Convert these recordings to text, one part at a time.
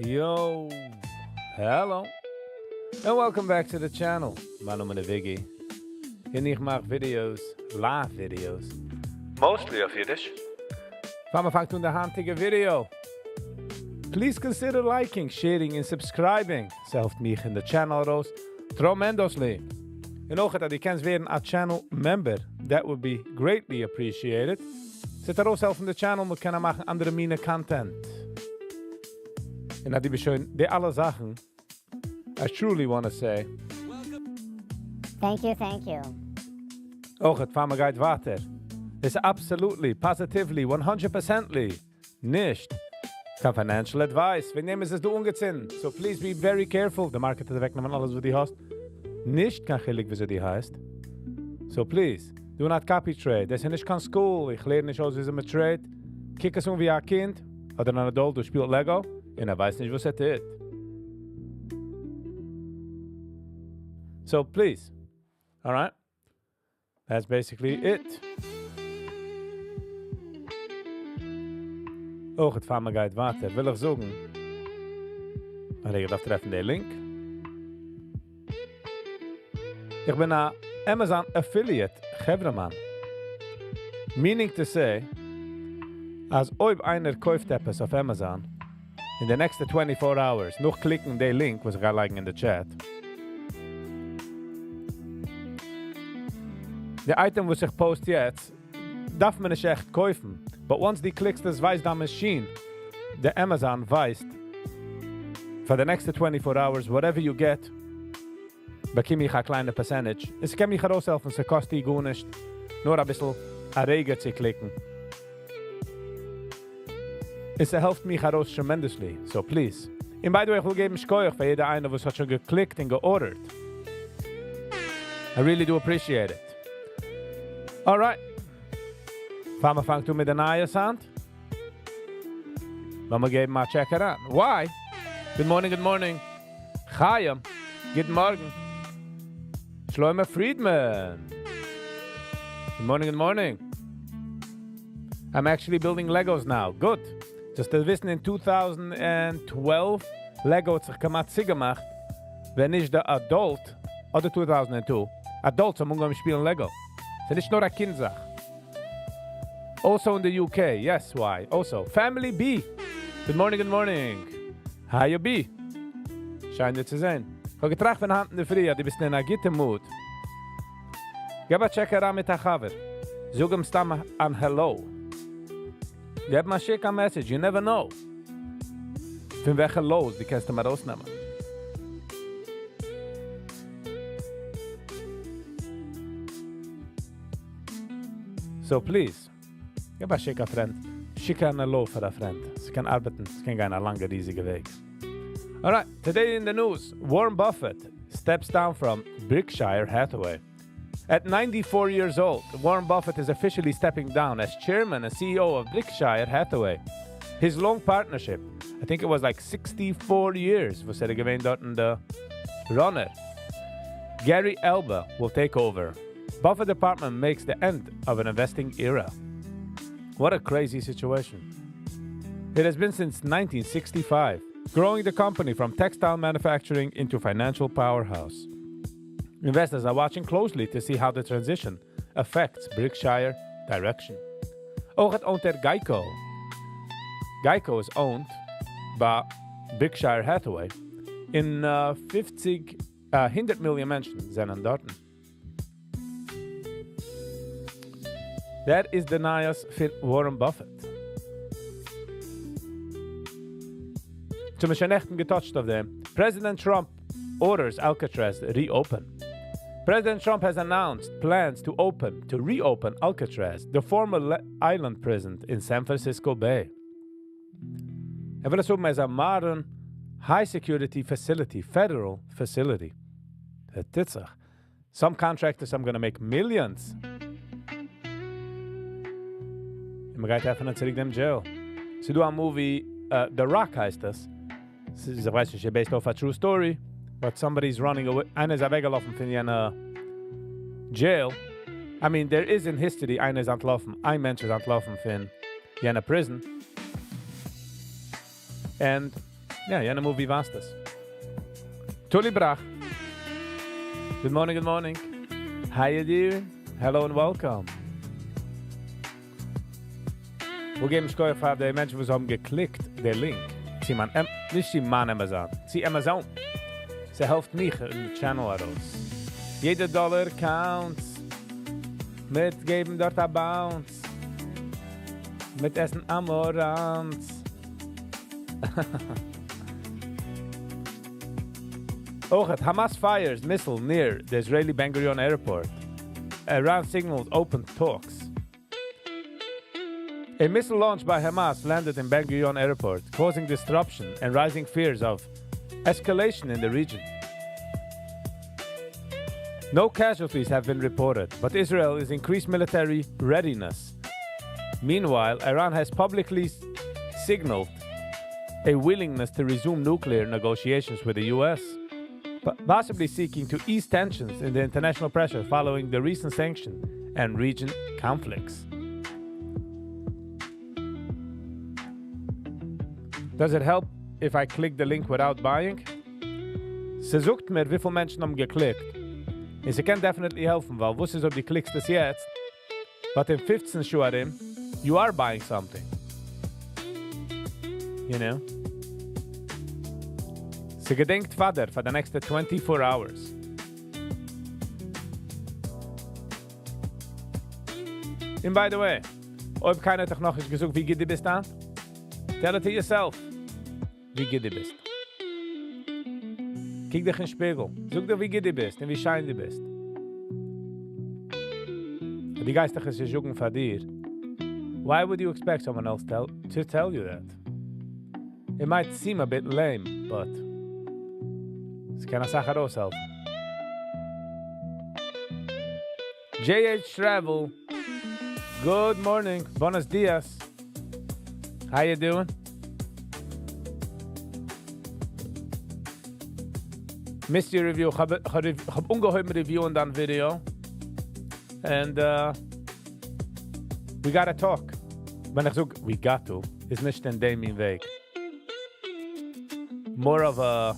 Yo, hello, and welcome back to the channel. My name is Viggy. Hier ik maak video's, live video's, mostly of Yiddish. Van me vangt toen de handige video. Please consider liking, sharing and subscribing. Zelfs mij in de channel roos, tremendously. En ook dat je kent weer een channel member. That would be greatly appreciated. Zet er ook zelf in de channel, we kunnen maken andere mine content. En dat die bescheuren, die alle Sachen, I truly want to say. Thank you. Ook het van me gaat water. Is absolutely, positively, 100%ly nicht kein financial advice. Wir nehmen es du ungezinn. So please be very careful. Der Market ist wegnehmen alles, was die hast. Nicht kein Chilik, wie sie die heißt. So please, do not copy trade. Das ist nicht kein School. Ich lerne nicht aus, wie sie mit Trade. Kick es wie ein Kind oder ein Adult, du spielt Lego und weiß nicht, was es ist. So please, alright? That's basically it. Ook het van me gaat water. Wil ik zoeken. En ik dacht treffen de link. Ik ben een Amazon affiliate, Gevraman. Meaning to say, als ooit einer kauft etwas auf Amazon, in the next 24 hours, nog klicken de link, was ik ga liken in de chat. De item was ich post jetzt, darf man nicht echt kaufen. But once die klickst, das weiß die Machine, the Amazon weiß, for the next 24 hours, whatever you get, bekomme ich eine kleine Percentage. Es kann mich heraushelfen, es kostet die gut nicht, nur ein bisschen erregen zu klicken. Es hilft mich heraus tremendously, so please. Und by the way, ich will geben Schkoich für jeder eine, was hat schon geklickt und geordert. I really do appreciate it. Alright. Fama fangt du mit der neuen Sand? Lass mal geben mal checker an. Why? Good morning. Chaim. Guten Morgen. Shlomo Friedman. Good morning. I'm actually building Legos now. Good. Just to wissen, in 2012 Lego hat sich gemacht, gemacht, wenn ich der Adult, oder 2002, Adults am Umgang spielen Lego. Das ist nicht nur eine Kindsache. Also in the UK, yes, why? Also, Family B. Good morning. How you be? Scheint dir zu sehen. Ich habe getracht von Hand in der Früh, die bist in einer guten Mood. Gib ein Checker an mit der Cover. Sog ihm Stamm an Hello. Gib mal schick ein Message, you never know. Von welchen Lows, die kannst du mal rausnehmen. So please, gib ein schicker Freund. Schicke eine Hello für einen Freund. Sie kann arbeiten, es kann gehen einen langen, riesigen Weg. Alright, today in the news, Warren Buffett steps down from Berkshire Hathaway. At 94 years old, Warren Buffett is officially stepping down as chairman and CEO of Berkshire Hathaway. His long partnership, I think it was like 64 years, was er gewesen dort in der Runner. Gary Elba will take over. Buffett apartment makes the end of an investing era. What a crazy situation. It has been since 1965, growing the company from textile manufacturing into financial powerhouse. Investors are watching closely to see how the transition affects Berkshire direction. Ook het oont Geico. Geico is owned by Berkshire Hathaway. In 100 million mensen zijn aan dort. That is the Nias for Warren Buffett. Zum schon echten getouched of them. President Trump orders Alcatraz reopen. President Trump has announced plans to reopen Alcatraz, the former island prison in San Francisco Bay. Will es as a modern, high-security facility, federal facility. Some contractors are going to make millions. Man geht einfach zurück in jail. Sie do a movie, The Rock heißt das. Ich weiß nicht, based off a true story, but somebody's running away. Einer ist weggelaufen von einer jail. I mean, there is in history, einer ist entlaufen, ein Mensch ist entlaufen von einer prison. And Ja, jene movie was das. Tully Brach. Good morning, good morning. How you doing? Hello and welcome. Wo geben Schkoy für die Menschen, die haben geklickt, der Link. Sie man, nicht die Mann Amazon. Sie Amazon. Sie hilft mich in den Channel heraus. Jeder Dollar counts. Mitgeben dort ein Bounce. Mit Essen Amorans. Ochet, Hamas fires missile near the Israeli Ben Gurion airport. Iran signals open talks. A missile launched by Hamas landed in Ben Gurion airport, causing disruption and rising fears of escalation in the region. No casualties have been reported, but Israel is increased military readiness. Meanwhile, Iran has publicly signaled a willingness to resume nuclear negotiations with the US, possibly seeking to ease tensions in the international pressure following the recent sanction and region conflicts. Does it help if I click the link without buying? Sie sucht mir, wie viele Menschen haben geklickt. Und sie kann definitely helfen, weil wusstest ob die klickst das jetzt, but in 15 Shuarim, you are buying something. You know? Sie gedenkt Vater for the next 24 hours. And by the way, ob keiner doch noch ist gesucht, wie geht die bist an? Tell it to yourself. Wie geht die bist? Kijk dich in den Spiegel. Zoek dir, wie geht die bist und wie schein die bist. Die geistige ist jucken von dir. Why would you expect someone else to tell you that? It might seem a bit lame, but es kann eine Sache raushelfen. JH Travel. Good morning. Buenos dias. How you doing? Missed your review. Ich hab ungeheuer Review in that video. And we gotta talk. Wenn ich sage, we got to, ist nicht in dem Weg. More of a...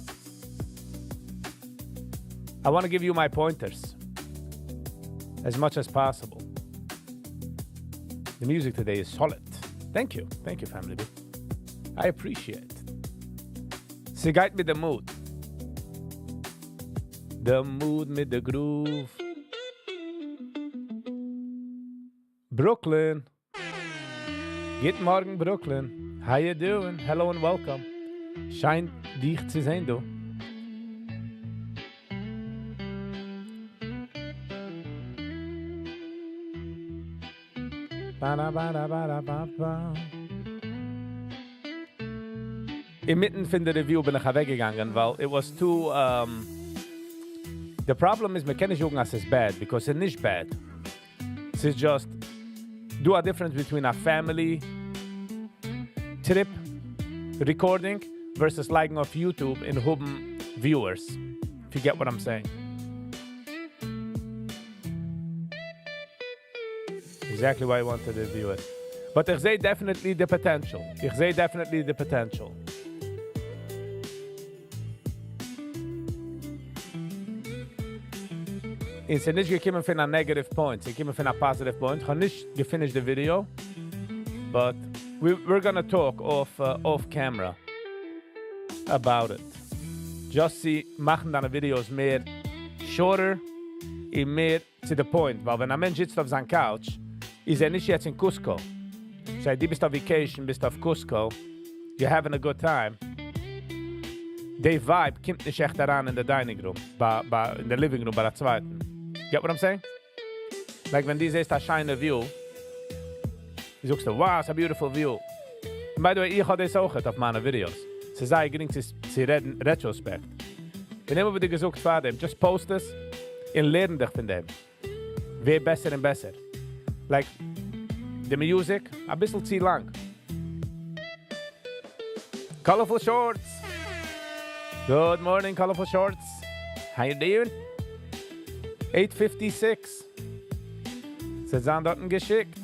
I want to give you my pointers. As much as possible. The music today is solid. Thank you. Thank you, family. I appreciate it. Sie geht mit dem Mood. The mood mit the groove. Brooklyn. Good morning, Brooklyn. How you doing? Hello and welcome. Scheint dich zu sehen, du. Inmitten von der Review bin ich weggegangen, weil it was too... the problem is, man kann nicht sagen, dass es bad, because it's nicht bad. It's just, do a difference between a family trip recording versus liking off YouTube and having viewers, if you get what I'm saying. Exactly why I wanted to review it. But ich sehe definitely the potential. It's nicht gekommen von a negative point, it's gekommen von a positive point. Ich habe nicht gefinished the video, but we're gonna talk off camera about it. Just see, machen deine Videos mehr shorter und mehr to the point. Weil wenn ein Mensch sitzt auf seiner Couch, ist nicht jetzt in Cusco. Sei, du bist auf Vacation, bist auf Cusco, you're having a good time. Der Vibe kommt nicht echt daran in der Dining Room, in der Living Room bei der zweiten. Get what I'm saying? Like when these ist a shiny view, du sagst, wow, it's a beautiful view. And by the way, ich habe das auch auf meine Videos. Sie sagen, ich zu reden, retrospect. Ich habe immer wieder gesagt von dem, just post es und lerne dich von dem. Wer besser und besser. Like, the music, a bisschen zu lang. Colorful Shorts. Good morning, Colorful Shorts. How you doing? 8:56. Sie sind dort geschickt.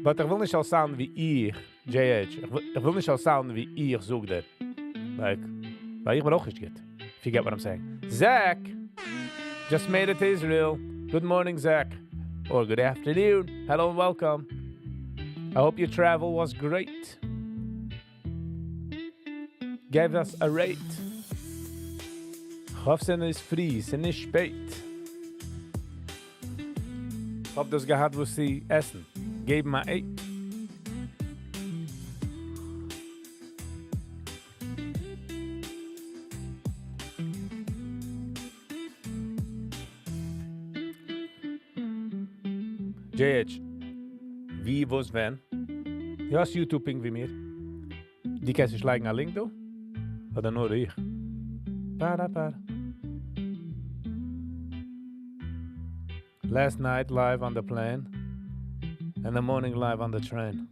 But ich will nicht all sound wie ich, JH. Ich will nicht all sound wie ich such dir. Like, weil ich bin auch nicht gut. If you get what I'm saying. Zach just made it to Israel. Good morning, Zach. Or good afternoon. Hello and welcome. I hope your travel was great. Give us a rate. Ich hoffe, es ist früh, es ist nicht spät. Ich hoffe, das gehabt, was sie essen. Geben mal 8. JH, wie, was, wenn? Du hast YouTube-Ping wie mir. Die kannst du schlagen einen Link, du? Oder nur ich? Para. Last night live on the plane. And the morning live on the train.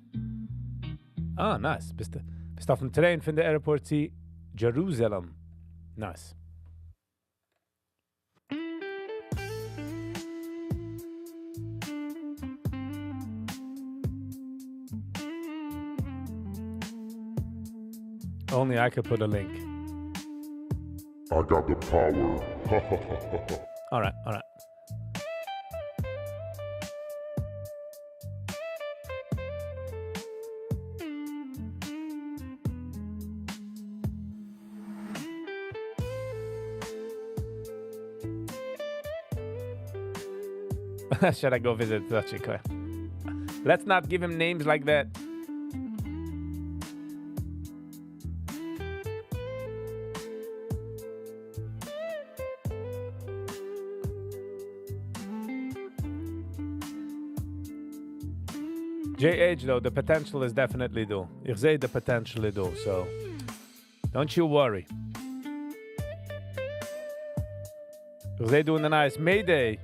Ah, nice. Bist auf dem Train von der Airport zu Jerusalem. Nice. Only I could put a link. I got the power. All right. Should I go visit Tachiko? Let's not give him names like that. JH though, the potential is definitely do. Ich sehe the potential do, so don't you worry. Ich sehe doing a nice Mayday.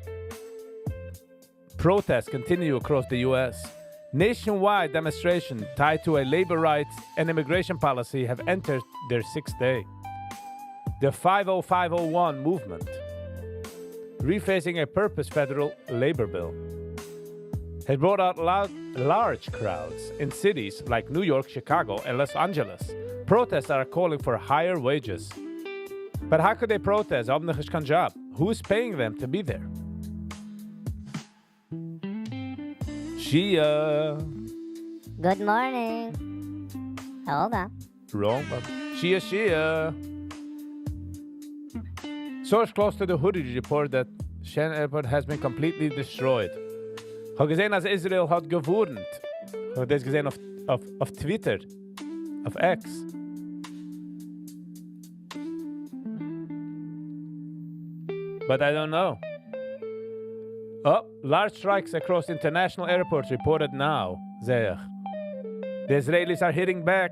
Protests continue across the U.S. Nationwide demonstrations tied to a labor rights and immigration policy have entered their 6th day. The 50501 movement, refacing a purpose federal labor bill, has brought out large crowds in cities like New York, Chicago, and Los Angeles. Protests are calling for higher wages. But how could they protest? Haben nicht kein job. Who is paying them to be there? Shia. Good morning. Hold on. Wrong. Shia. Source close to the Hoodie report that Shen Airport has been completely destroyed. Ich habe gesehen, als Israel hat gewohnt. Ich habe das gesehen auf Twitter, auf X. But I don't know. Oh, large strikes across international airports reported now, sehe ich. The Israelis are hitting back.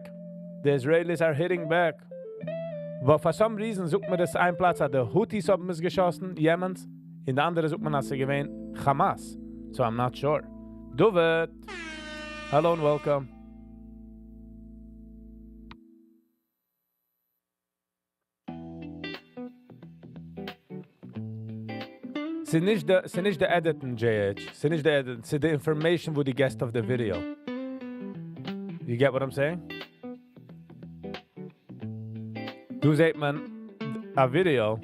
But for some reason sucht man das einen Platz, der Houthis haben es geschossen, Jemens. In der andere sucht man, als sie gewähnt, Hamas. So I'm not sure. Duvet. Hello and welcome. Sie nicht der Editen, JH. Sie nicht der Editen. Sie the information with the guest of the video. You get what I'm saying? Du seht man a video.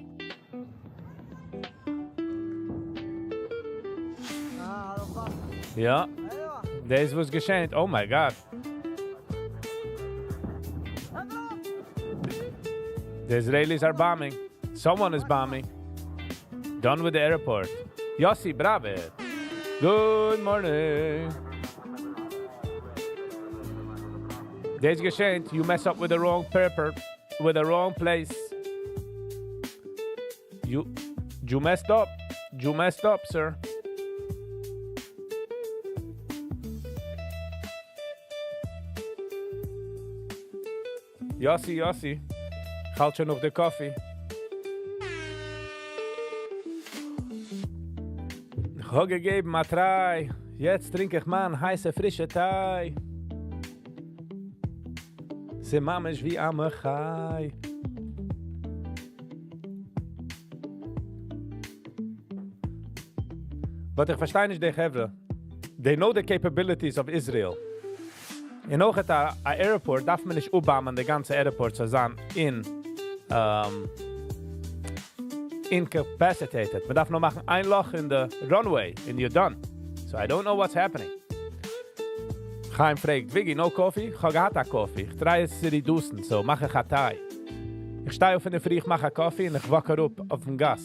Ja. Das was geschehen. Oh my God. The Israelis are bombing. Someone is bombing. Done with the airport. Yossi, bravo. Good morning. Das geschehen. You mess up with the wrong paper, with the wrong place. You messed up. You messed up, sir. Yossi. Halt schon noch den Kaffee. Ich habe gegeben mal 3. Jetzt trinke ich mal einen heißen, frischen Tee. Sie Mama ist wie am Chai. Was ich verstehe nicht, die Chevre. they know the capabilities of Israel. In auch a airport darf man nicht umbaumen the ganze airport zu sein incapacitated. Man darf nur machen ein Loch in the runway and you're done. So I don't know what's happening. Chaim fragt, Viggy, no coffee? Ich habe gehabt Coffee. Ich drehe es reducen, so mache ich Thai. Ich stehe auf in der Früh, ich mache Kaffee und ich wacke up auf dem Gas.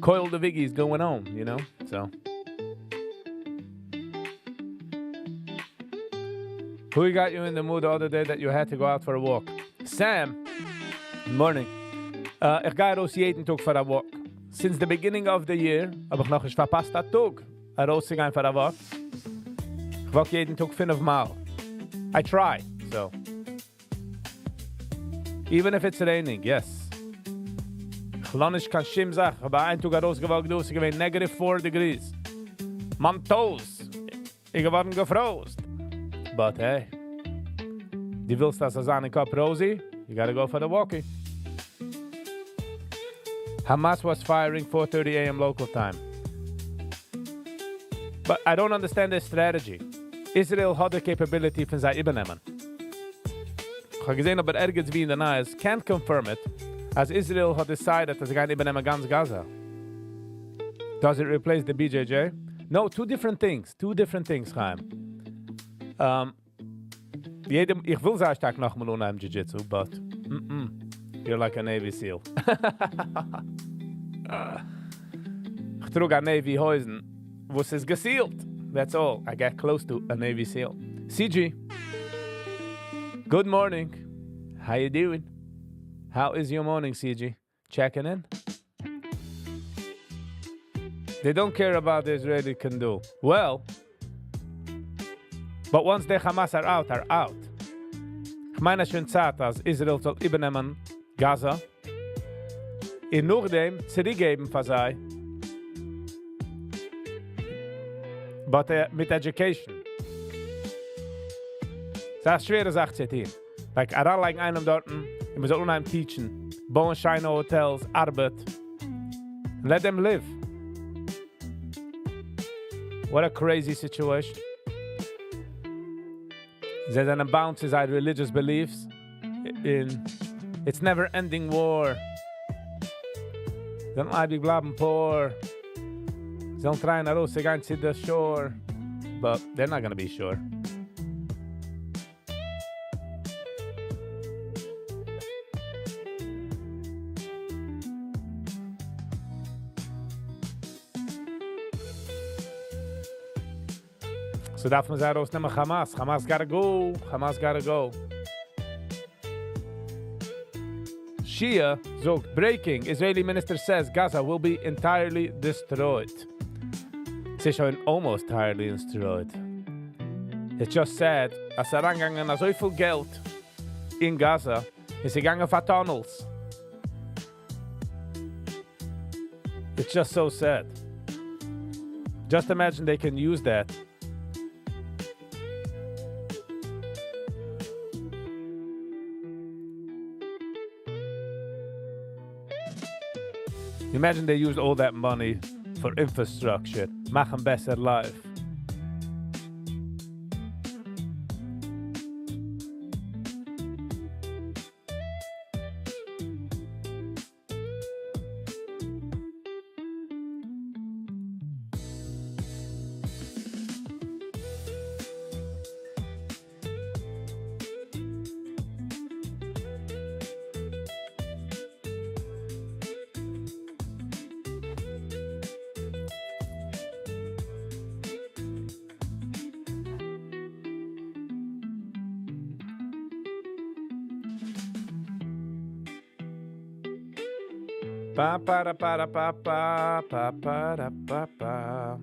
Coil the Viggy is going home, you know? So. Who got you in the mood the other day that you had to go out for a walk? Sam. Good morning. Ich gehe raus jeden Tag for a walk. Since the beginning of the year habe ich noch nicht verpasst einen Tag rauszugehen for a walk. Ich walk jeden Tag 5 Mal. I try, so. Even if it's raining, yes. Ich lasse nicht kein Schimmsach, aber ein Tag rausgewalkt, es gewesen negative 4 degrees. Man toes. Ich geworden gefrost. But hey, die willst das als eine Cup Rosie, you gotta go for the walkie. Hamas was firing 4:30 a.m. local time. But I don't understand their strategy. Israel had the capability von sie übernehmen. Ich habe gesehen, aber ergens wie in der Nähe ist, can't confirm it, as Israel had decided dass sie gehen übernehmen ganz Gaza. Does it replace the BJJ? No, two different things, Chaim. Ich will sehr stark noch mal unheim Jiu-Jitsu, but you're like a Navy SEAL. Ich trug a Navy Häusen, wo es ist gesealt. That's all. I got close to a Navy SEAL. CG. Good morning. How you doing? How is your morning, CG? Checking in? They don't care about the Israeli can do. Well, but once the Hamas are out. Ich meine schon Zeit, als Israel soll übernehmen Gaza. In nachdem zurückgeben für sie. But mit education. Das ist eine schwere Sache zu tun. Like, like einem dort, und wir sollen unheim teachen, bauen scheine Hotels, Arbeit. Let them live. What a crazy situation. They then bound to their religious beliefs in it's never ending war. Then I be bleiben poor. They'll try and raus again to the shore. But they're not gonna be sure. So darf man sagen, rausnehmen Hamas. Hamas gotta go. Shia sagt, breaking. Israeli minister says Gaza will be entirely destroyed. It's schon almost entirely destroyed. It's just sad, als rangegangen so viel Geld in Gaza, ist gegangen für tunnels. It's just so sad. Just imagine they can use that. Imagine they used all that money for infrastructure, machen besser life. Pa para para pa pa pa para pa pa.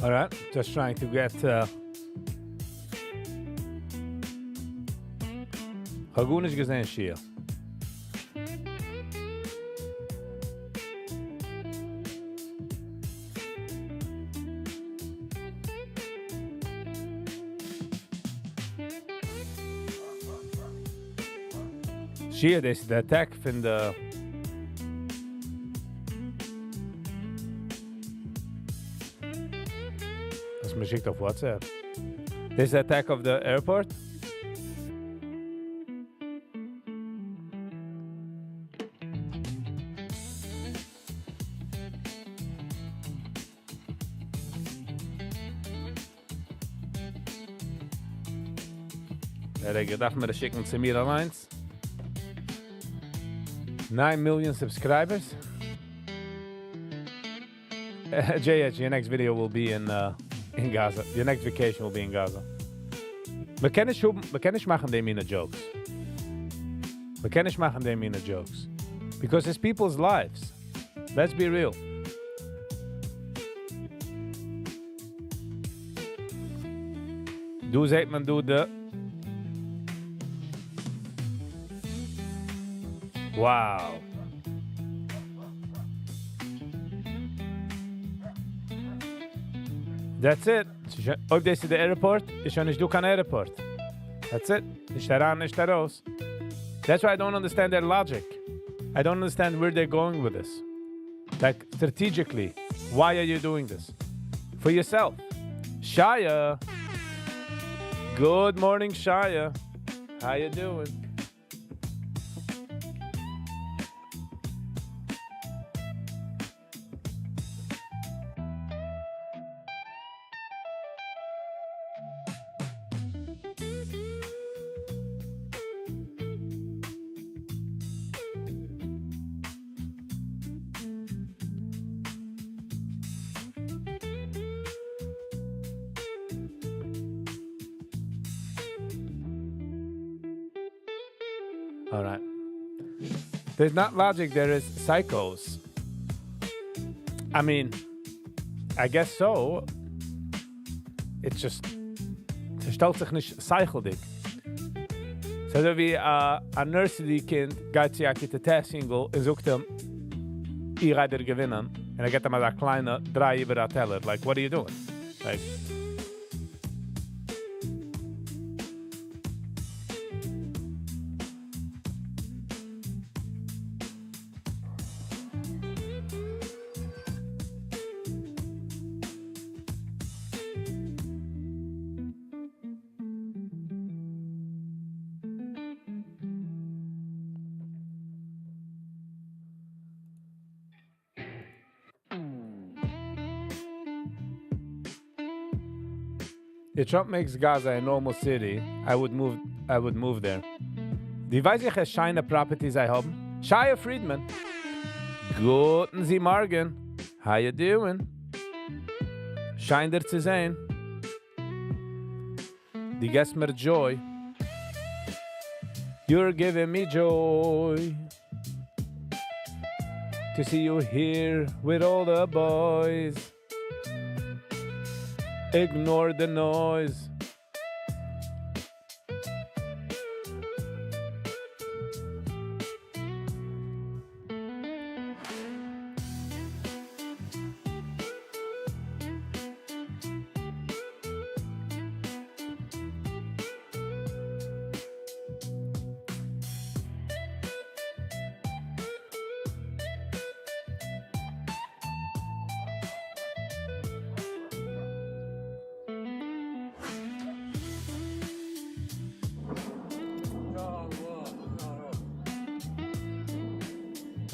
All right, just trying to get. Ich habe nicht gesehen, Shia. Shia, das ist der Attack von der. Das mir schickt auf WhatsApp. This is the attack of the airport? Hätte ich gedacht, mir das schicken zu mir allein. 9 million subscribers. JH, your next video will be in Gaza. Your next vacation will be in Gaza. Wir können nicht machen dem in jokes. Wir können nicht machen dem in jokes. Because it's people's lives. Let's be real. Du sagt man du de. Wow. That's it. Ob das ist der Airport, ist schon nicht du kein Airport. That's it. Nicht daran, nicht daraus. That's why I don't understand their logic. I don't understand where they're going with this. Like, strategically, why are you doing this? For yourself. Shia. Good morning, Shia. How you doing? All right. There's not logic, there is psychos. I mean, I guess so. It's just, es stellt sich nicht psychotic. So wie ein Nursery-Kind geht sich auf die Test-Single und sucht ihm, ich werde gewinnen. Und er geht ihm eine kleine 3 über der Teller. Like, what are you doing? Like, if Trump makes Gaza a normal city, I would move there. Die weiß ich, es scheine Properties I haben. Shia Friedman. Guten Sie Morgen. How you doing? Schein dir zu sehen. Die gibst mir joy. You're giving me joy. To see you here with all the boys. Ignore the noise.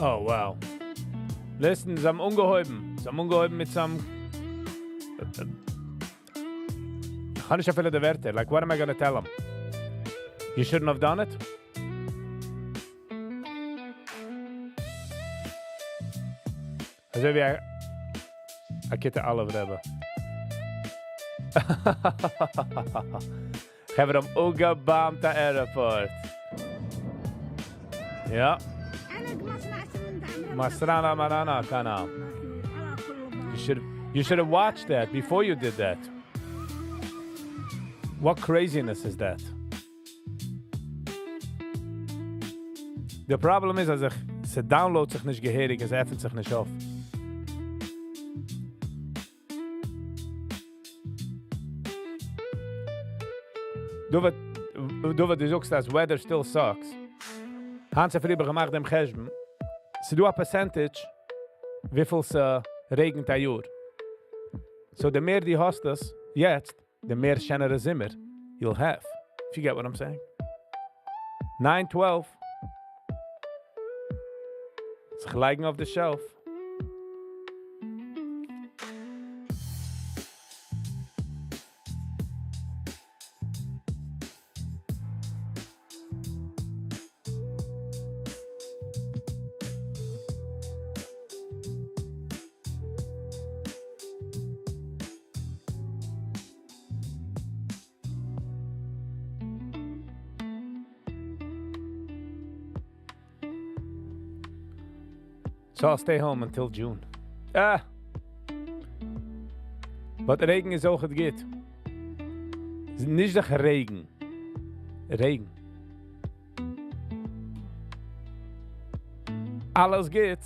Oh, wow. Listen, sie haben ungeheuben. Sie haben ungeheuben mit so einem... Ich kann nicht auf viele der Werte. Like, what am I gonna tell them? You shouldn't have done it? Also wie ich hätte alle hebben. Ich habe hem ungebammt der Airport. Ja. Masrana Marana Kana. You should You should have watched that before you did that. What craziness is that? The problem is, als ze downloadt zich nicht geherig, es öffnet sich nicht auf. Du wat du sagst, das weather still sucks. Hans hat früher gemacht dem Cheshben. Sie do a percentage, wie viel es regnet ein Jahr. So, the mehr die hast das jetzt, the mehr schönere Zimmer you'll have. If you get what I'm saying. 912. It's gelegen auf the shelf. So I'll stay home until June. But Regen is auch het geht. Nicht doch Regen. Regen. Alles geht.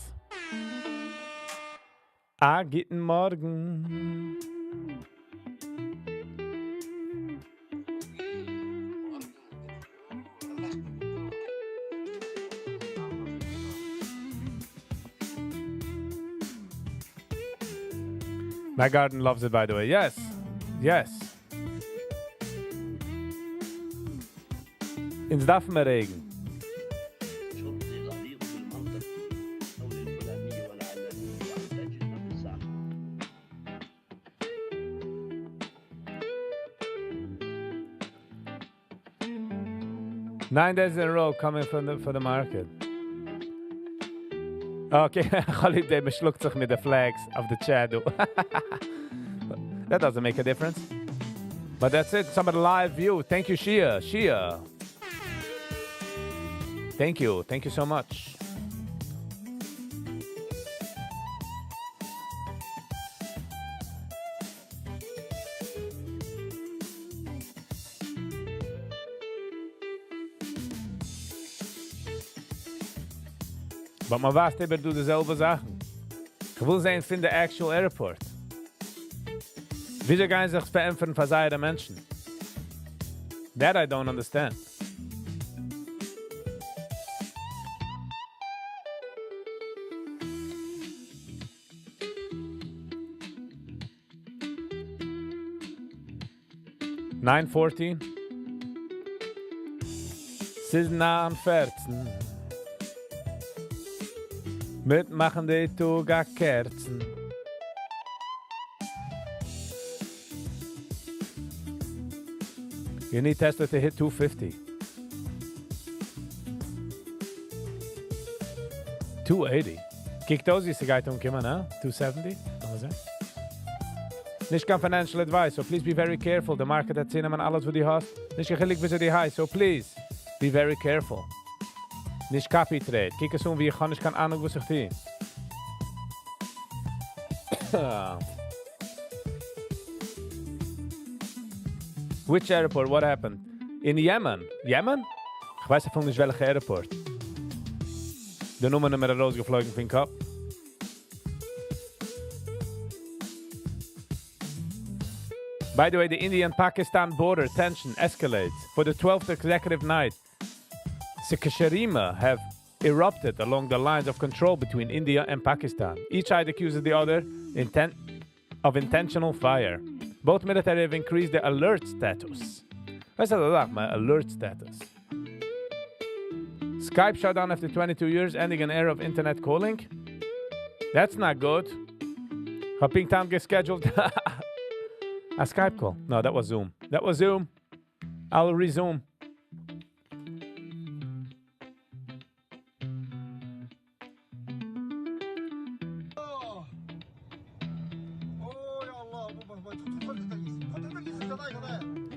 Guten Morgen. My garden loves it, by the way. Yes. Yes. Ins darf me regen. Nine days in a row coming from for the market. Okay, Khalid Day schluckt sich mit the flags of the chat. That doesn't make a difference. But that's it. Some of the live view. Thank you, Shia. Shia. Thank you. Thank you so much. But man weiß immer, du dieselbe Sachen. Ich will sehen, finde actual airport. Wieso gehen sich verämpfen für seine Menschen? That I don't understand. $9.14. Es ist nah am 14. Mitmachen die Tuga Kerzen. You need Tesla to hit 250. 280. Kijk those is the guy to come on, 270. Nicht kein financial advice, so please be very careful. The market hat sehen, man alles, wo die hast. Nicht gechillig bis die high, so please be very careful. Nicht Copy Trade. Kijk eens wie ich kann, ich kann Ahnung, was ich tue. Which airport? What happened? In Yemen. Yemen? Ich weiß nicht welcher Airport. Die Nummer mit der rausgeflogen von Kopf. By the way, the Indian-Pakistan border tension escalates. For the 12th consecutive night, Sikhisharima have erupted along the lines of control between India and Pakistan. Each side accuses the other of intentional fire. Both military have increased their alert status. What's that? My alert status. Skype shut down after 22 years, ending an era of internet calling. That's not good. Hopping time gets scheduled. A Skype call. No, that was Zoom. That was Zoom. I'll resume.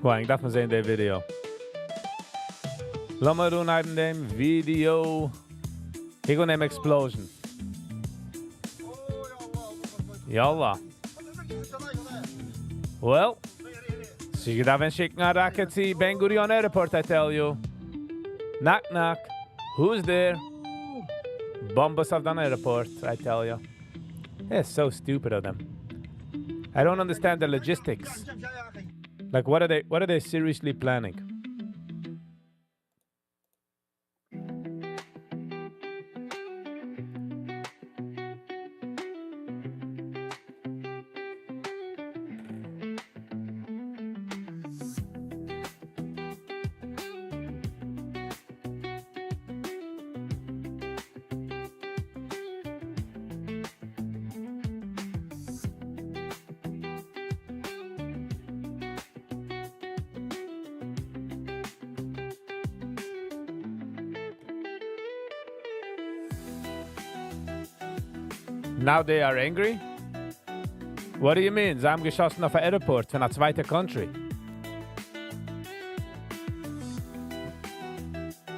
Wow, ik dacht van zijn video. Laat me doen uit dem video. Ik wil nemen explosion. Yalla. Well, sie gedaven schicken a rocket to Ben Gurion Airport, I tell you. Knock, knock. Who's there? Bombus of the airport, I tell you. It's so stupid of them. I don't understand the logistics. Like, what are they seriously planning? Now they are angry? What do you mean? Sie haben geschossen auf ein Airport von einer zweiten country.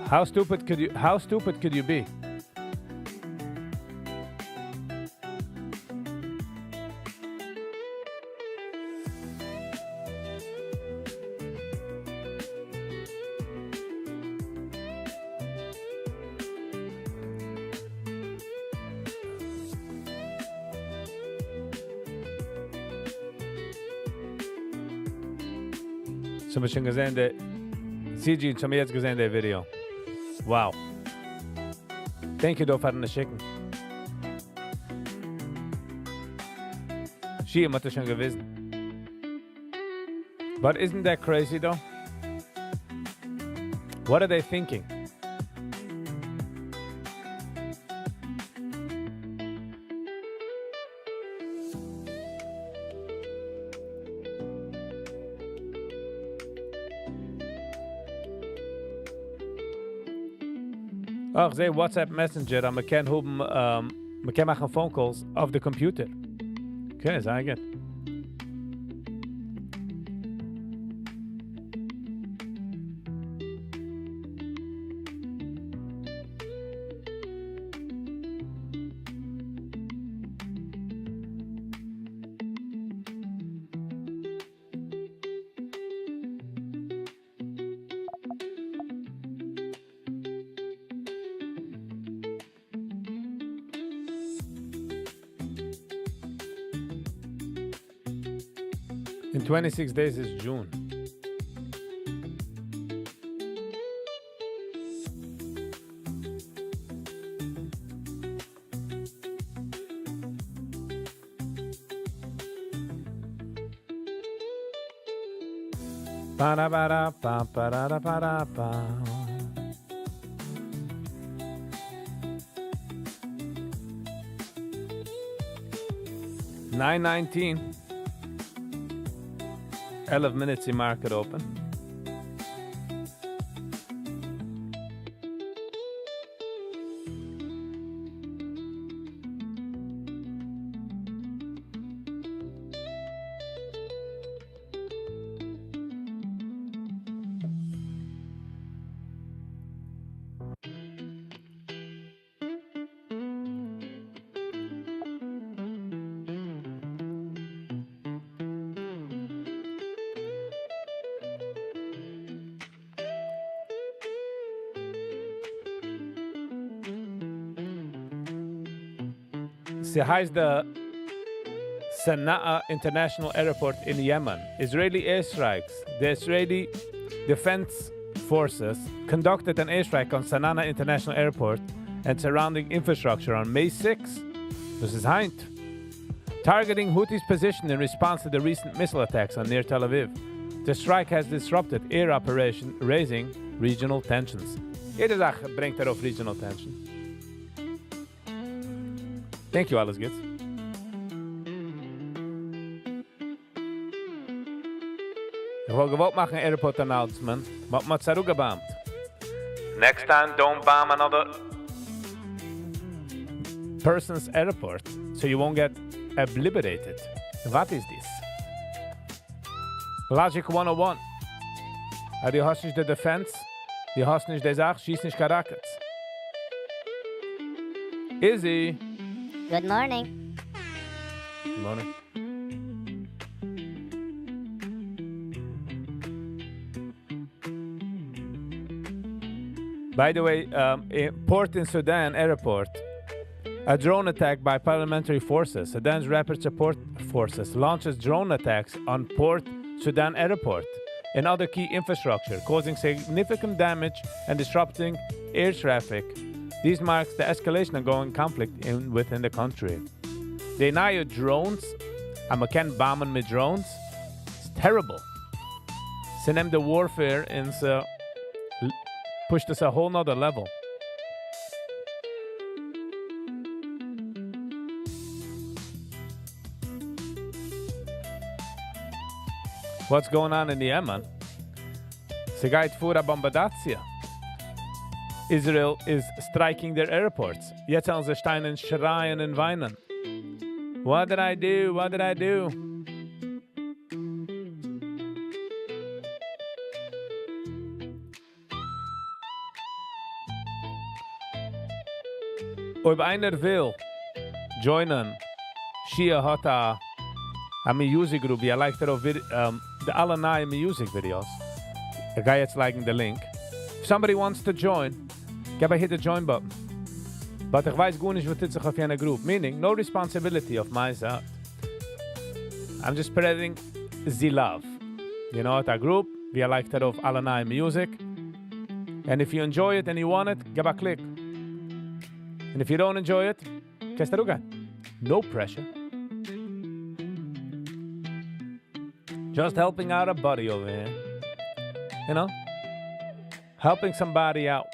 How stupid could you be? Schon schon gesehen der CG, schon jetzt gesehen der Video. Wow. Thank you though für den Schicken. Sie hat das schon gewesen. But isn't that crazy though? What are they thinking? Ach, say WhatsApp Messenger, and we can make phone calls off the computer. Okay, sehr gut. In 26 days is June. Ba-da-ba-da-ba-ba-da-ba-da-ba. 9:19. 11 minutes in market open. Sie heißt the Sana'a International Airport in Yemen. Israeli airstrikes. The Israeli Defense Forces conducted an airstrike on Sana'a International Airport and surrounding infrastructure on May 6. This is Heint. Targeting Houthis' position in response to the recent missile attacks on near Tel Aviv. The strike has disrupted air operation, raising regional tensions. Jede Sache bringt darauf regional tension. Thank you, alles gut. Ich wollte gewollt machen ein Airport Announcement, but man hat es zurückgebombt. Next time, don't bomb another person's airport, so you won't get obliterated. What is this? Logic 101. Du hast nicht die Defense, du hast nicht die Sache, schießt nicht keine Rockets. Izzy. Good morning. Good morning. By the way, port in Sudan airport, a drone attack by paramilitary forces. Sudan's Rapid Support Forces launches drone attacks on Port Sudan airport and other key infrastructure, causing significant damage and disrupting air traffic. This marks the escalation of ongoing conflict within the country. They now drones, and we can bomben with drones. It's terrible. Ze neemt de warfare en ze pusht us a whole nother level. What's going on in Yemen? Ze gaat voor een bombardatie. Israel is striking their airports. Jetzt sollen sie stehen und schreien und weinen. What did I do? What did I do? Ob einer will joinen, Shia hat a music group. I like that the alle neue music videos. I ga jetzt liken the link. If somebody wants to join, gib hit the join button. But ich weiß gar nicht, was sich auf einer group. Meaning, no responsibility of my side. I'm just spreading the love. You know, at a group, we like that of alle neue music. And if you enjoy it and you want it, give a click. And if you don't enjoy it, kannst du gehen. No pressure. Just helping out a buddy over here. You know? Helping somebody out.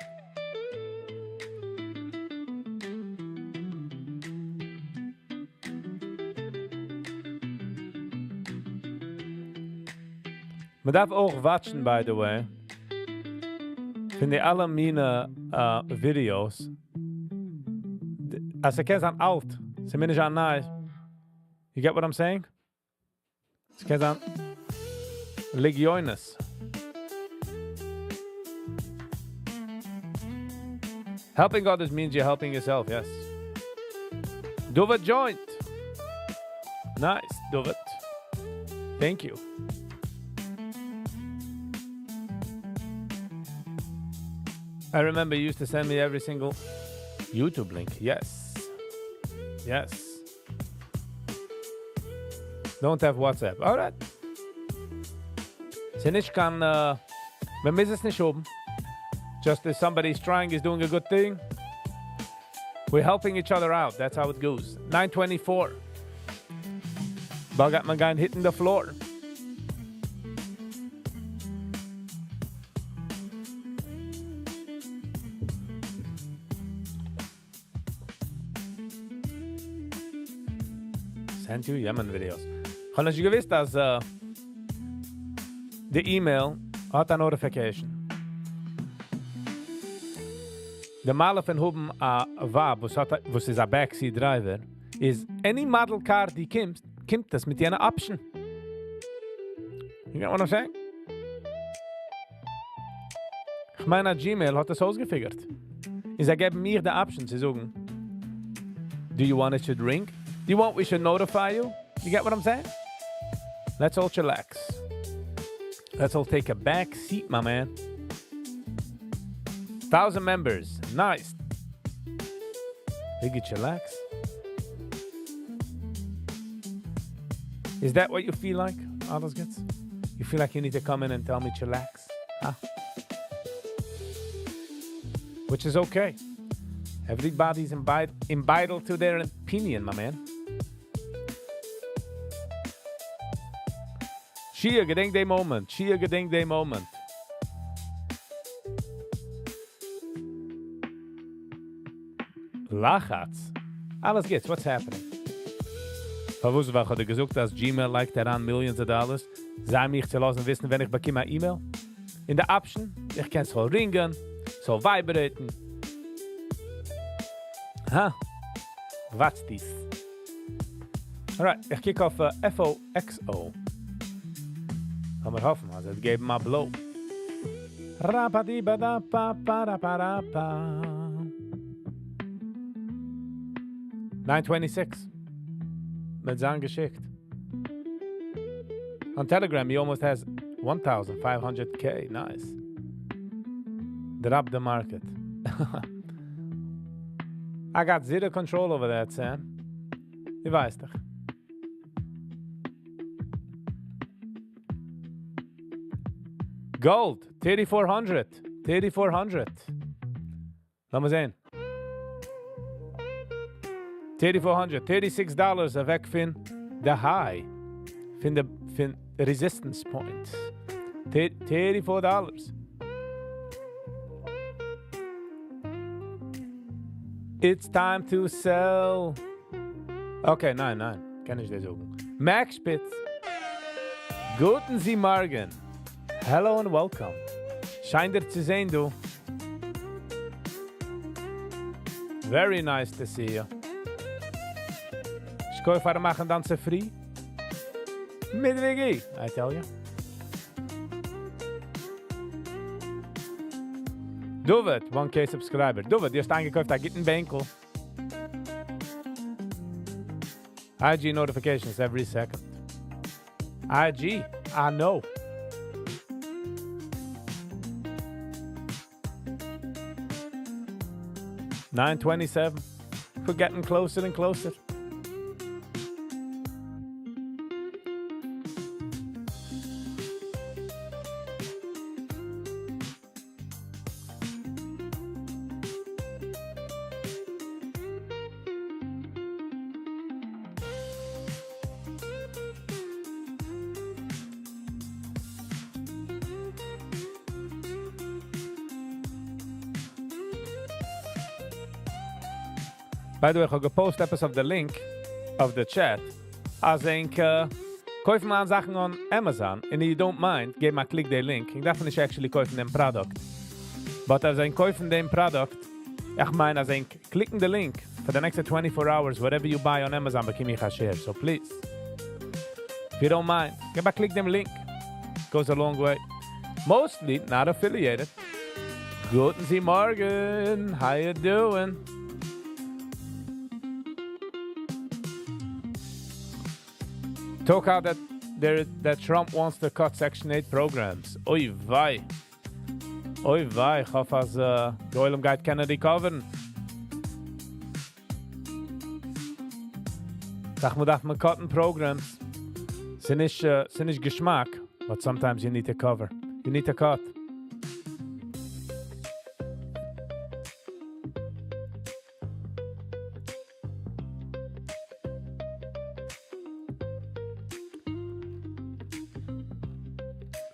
Man darf auch watchen, by the way. Finde alle meine Videos. Als ik ken aan alt, ze minder aan nice. You get what I'm saying? Ze ken aan legiones. Helping others means you're helping yourself, yes. Do it joint. Nice, do it. Thank you. I remember you used to send me every single YouTube link. Yes. Yes. Don't have WhatsApp. All right. Sie nicht kann, wir müssen es nicht oben. Just if somebody's trying, is doing a good thing. We're helping each other out. That's how it goes. 9:24. Ball got my guy hitting the floor. Send you Yemen videos. Ich habe nicht gewusst, dass die E-Mail hat eine Notification. Der Male von oben a Wab, was ist a Backseat Driver, ist any Model Car, die kommt das mit einer Option. You get what I'm saying? Ich meine, Gmail hat das ausgefigert. Sie geben mir die Option, sie sagen, do you want it should ring? Do you want we should notify you? You get what I'm saying? Let's all chillax. Let's all take a back seat, my man. 1,000 members. Nice. Viggy, chillax. Is that what you feel like, Adelsgets? You feel like you need to come in and tell me chillax? Huh? Which is okay. Everybody's entitled to their opinion, my man. Shia gedenkday moment. Shia gedenkday moment. Lachatz. Alles geht's. What's happening? Verwusst, was hat gesucht, dass Gmail like daran millions of dollars. Sei mich zu lassen wissen, wenn ich bekomme eine E-Mail. In der Option, ich kann so ringen, so vibraten. Ha? What's this? Alright, ich kicke auf FOXO. Kann man hoffen, also es geben mal Blow. 926. Mit Zahn geschickt. On Telegram, he almost has 1,500K. Nice. Drop the market. I got zero control over that, Sam. Du weißt doch. Gold, 3400. 3400. Lass mal sehen. 3400. $36 weg von the high. Von the resistance point. $34. It's time to sell. Okay, nein. Kann ich dir sagen. Max Spitz. Guten Sie Morgen. Hello and welcome. Schein dir zu sehen, du. Very nice to see you. Ich kann einfach machen dann zu free. Mit Viggy, I tell you. David, 1K subscriber. David, die hast eingekauft, da gibt ein Bänkel. IG notifications every second. IG, I know. $9.27. We're getting closer and closer. By the way, ich habe gepostet etwas auf der Link of the chat. Als ich kaufe mal Sachen on Amazon and you don't mind, gebe mal klick den Link. Ich darf nicht actually kaufen den Produkt. But als ich kaufe den Produkt, ich meine, als ich klicken den Link, for the next 24 hours, whatever you buy on Amazon, bekomme ich a share. So please, if you don't mind, gebe mal klick den Link. Goes a long way. Mostly not affiliated. Guten Sie Morgen. How you doing? Talk out that Trump wants to cut Section 8 programs. Oy vey. Oy vey. Ich hoffe, als die Oilem geht Kennedy covern. Sag mal, darf man cutten programs? Sind nicht Geschmack, but sometimes you need to cover. You need to cut.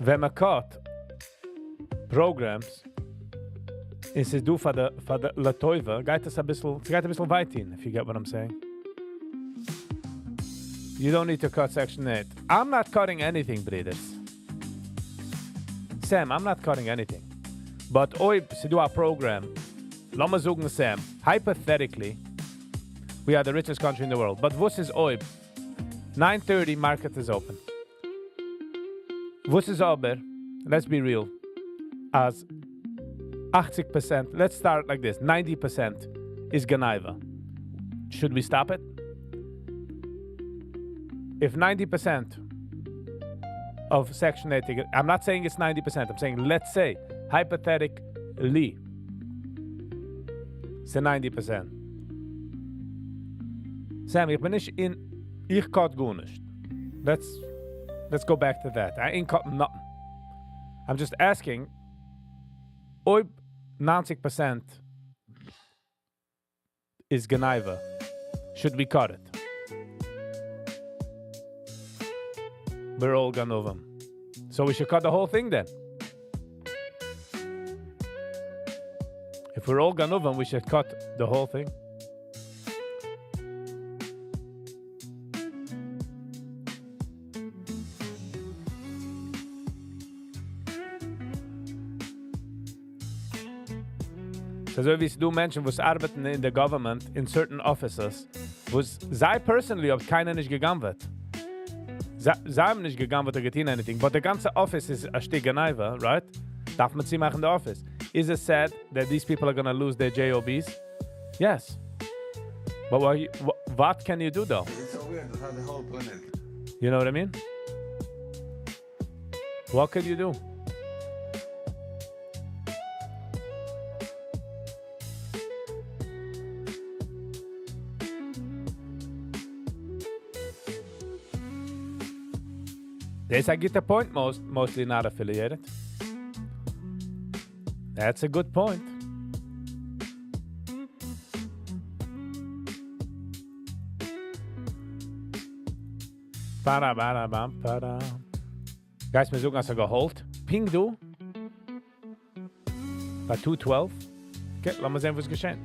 Wenn man cut programs, ist es du für die Latoive, geht es ein bisschen weit hin, if you get what I'm saying. You don't need to cut Section 8. I'm not cutting anything, brothers. Sam, I'm not cutting anything. But oi, se du a program, lass mal sagen, Sam, hypothetically, we are the richest country in the world. But what is oi? 9:30, market is open. What is aber, let's be real, as 80%, let's start like this, 90% is Genaiva. Should we stop it? If 90% of Section 8, I'm not saying it's 90%, I'm saying let's say, hypothetically, it's 90%. Sam, ich bin nicht ich cut gar nicht. Let's go back to that. I ain't cutting nothing. I'm just asking, ob 90% is Genaiva. Should we cut it? We're all Ganovim. So we should cut the whole thing then. If we're all Ganovim, we should cut the whole thing. So wie du Menschen, die arbeiten in der Government, in certain offices, wo sei personally, ob keiner nicht gegangen wird. Sie haben nicht gegangen, wird getan anything, but the ganze office is a Stück Genaiva, right? Darf man sie machen in the office? Is it sad that these people are going to lose their JOBs? Yes. But what can you do though? It's so weird how the whole planet. You know what I mean? What could you do? This I get the point, mostly not affiliated. That's a good point. Para. Guys, wir suchen also geholt. Ping du. Bei 212. Okay, lass mal sehen, was geschehen.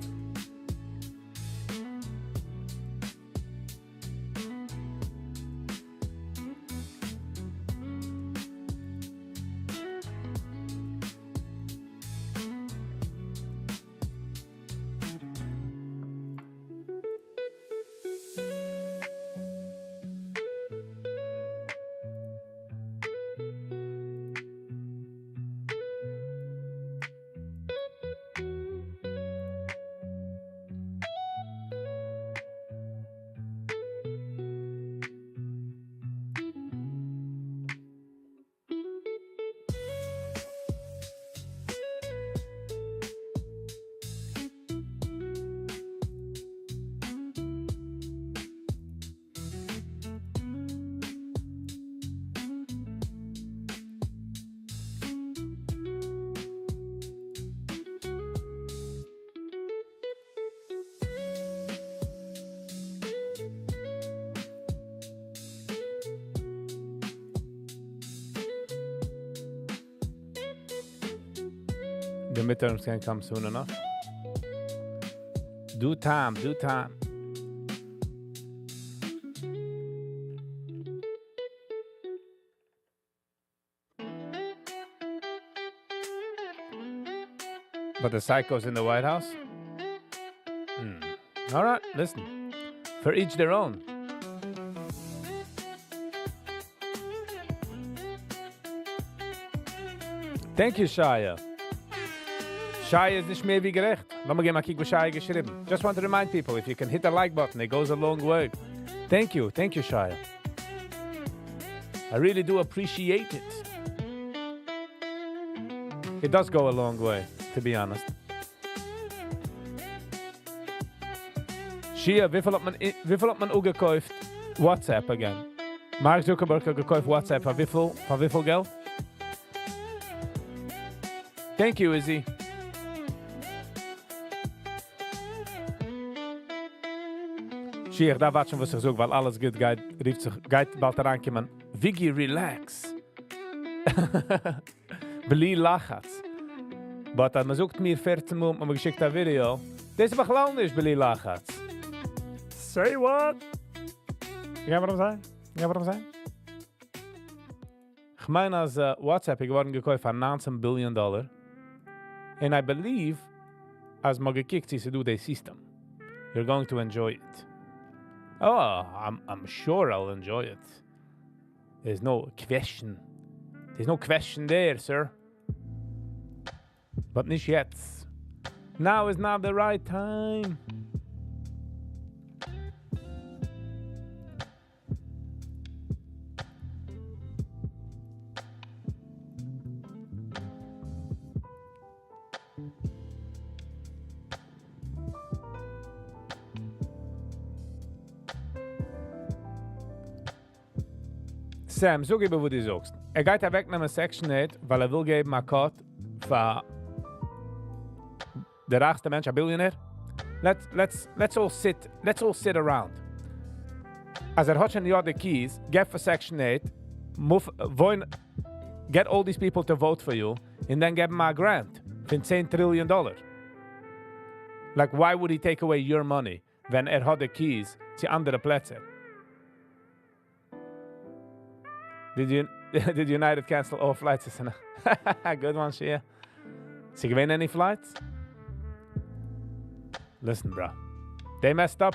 The midterms can come soon enough. Do time. But the psycho's in the White House? All right, listen. For each their own. Thank you, Shia. Shia is nicht mehr wie gerecht. Lass mal gehen mal kicken, was Shia geschrieben. Just want to remind people, if you can hit the like button, it goes a long way. Thank you, Shia. I really do appreciate it. It does go a long way, to be honest. Shia, wie viel hat man auch gekauft? WhatsApp again. Mark Zuckerberg hat gekauft WhatsApp. Für wie viel Geld? Thank you, Izzy. Shia, da watschen, was ich sage, weil alles geht bald herankommen. Viggy, relax. Beli lachatz. But man sucht mir 14 Mal, man geschickt ein Video. Das ist aber nicht Beli lachatz. Say what? Ich kann warum sagen? Ich meine, als WhatsApp geworden gekauft für $19 billion. And I believe, as man gekickt sie do the system, you're going to enjoy it. Oh, I'm sure I'll enjoy it. There's no question. There's no question there, sir. But nicht jetzt. Now is not the right time. Sam, so gebe, wo du sagst. Geht wegnehmen Section 8, weil will geben einen Code für der reichste Mensch, ein Billionär. Let's all sit around. Als hat schon ja die Keys, get for Section 8, get all these people to vote for you, and then give them a grant for $10 trillion. Like, why would he take away your money when hat die Keys zu andere Plätze? Did United cancel all flights? Good one, Shia. Sie gewinnen any flights? Listen, bro. They messed up.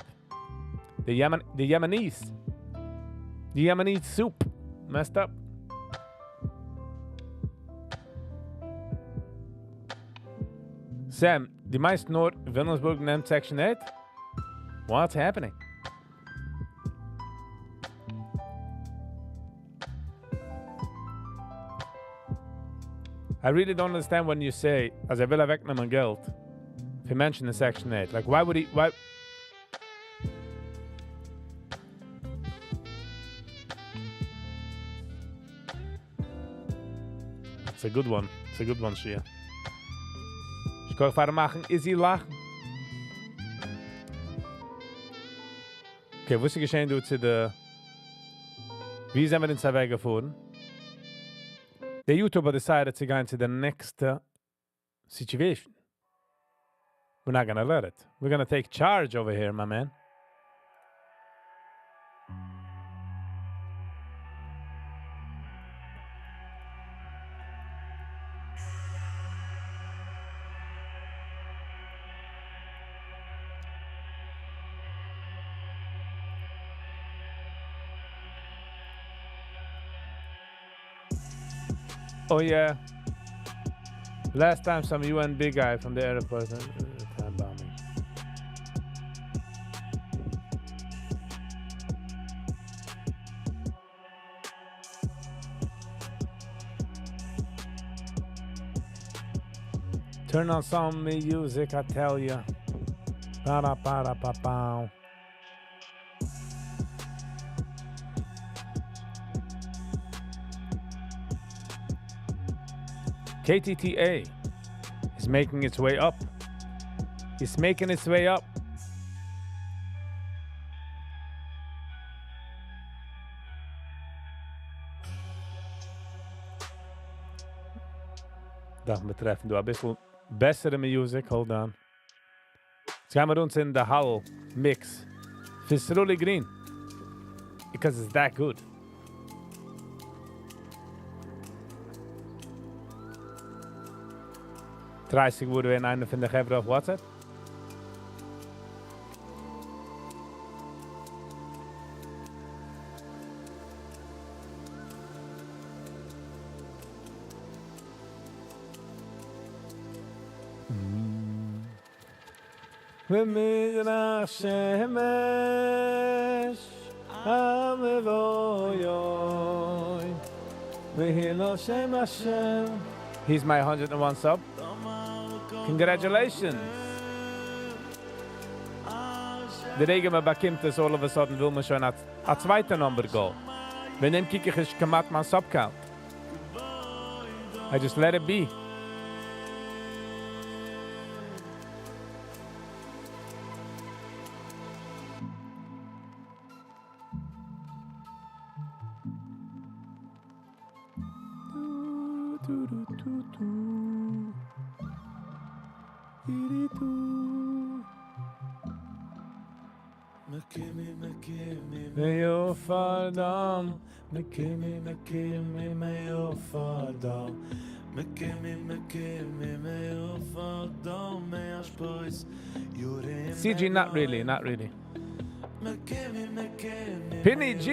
The Yemenis. The Yemeni soup messed up. Sam, die meisten Nord Wilhelmsburg named Section 8? What's happening? I really don't understand when you say, as I will wegnehmen Geld, if you mention the Section 8. Like, why would he, why? It's a good one. It's a good one, Shia. Ich kann auch machen, easy lachen. Okay, was ist geschehen, du zu der... Wie sind wir in zwei Wege gefahren? Der YouTuber decided to go into the next situation. We're not gonna let it. We're gonna take charge over here, my man. Oh yeah. Last time some UN big guy from the airport time bombing. Turn on some music, I tell ya. Ba-da-ba-da-ba-bow. KTTA is making its way up. It's making its way up. Das betreffend du ein bisschen bessere Musik. Hold on. Jetzt gaan wir uns in the Hall mix. It's really green. Because it's that good. Trijstig worden we in einde van de Gevra op WhatsApp. ומזרח שמש המבויוי והילו שם השם. He's my 101 sub. Congratulations. Der Regen mir bekommt es all of a sudden will man schon a zweiter Number go. Wenn dem kicke ich kamat man sub count. I just let it be. Meu fardam, me kimi, meu fardam, me kimi, meu fardam, me aspois. CG, not really. Penny G.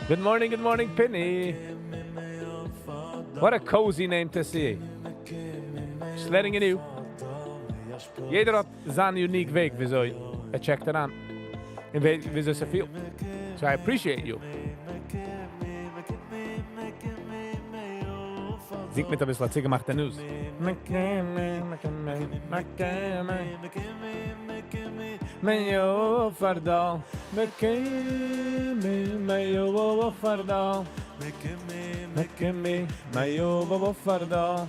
Good morning, Penny. What a cozy name to see. Just letting you know. Jeder hat seinen unique Weg, wieso checkt an. En wieso so viel. So I appreciate you. Singt mit ein bisschen, sie gemacht der News. Meio fardal, meio fardal, meio fardal.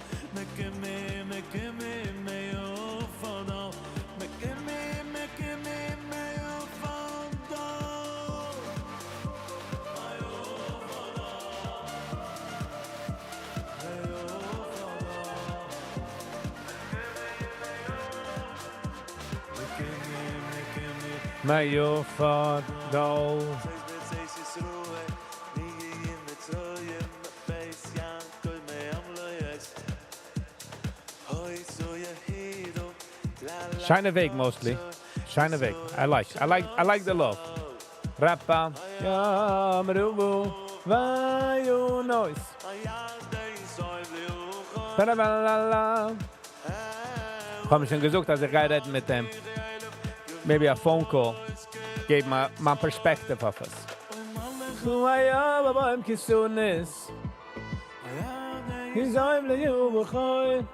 Meio fardal. Shine Weg mostly. Shine Weg. I like the love. Rappa. Ja, merubu. Vayu noise. Ba-da-ba-la-la. Ich habe schon gesagt, dass ich gehe reden mit dem. Maybe a phone call. Gave my perspective of us. He's I'm the you behind.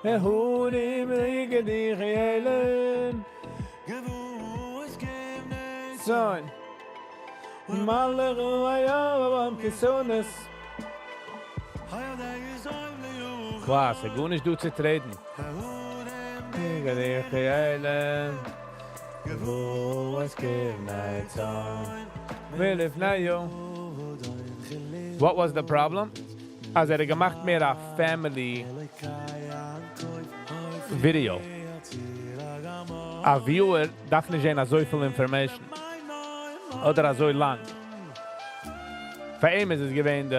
Ehudi mege di heilen. Son. Maler ayam kisones. Klasse, gut nicht du zu treten. What was the problem? Also gemacht mehr a family video. A viewer darf nicht sehen so viel information. Oder so lang. Für ihn ist es gewähnt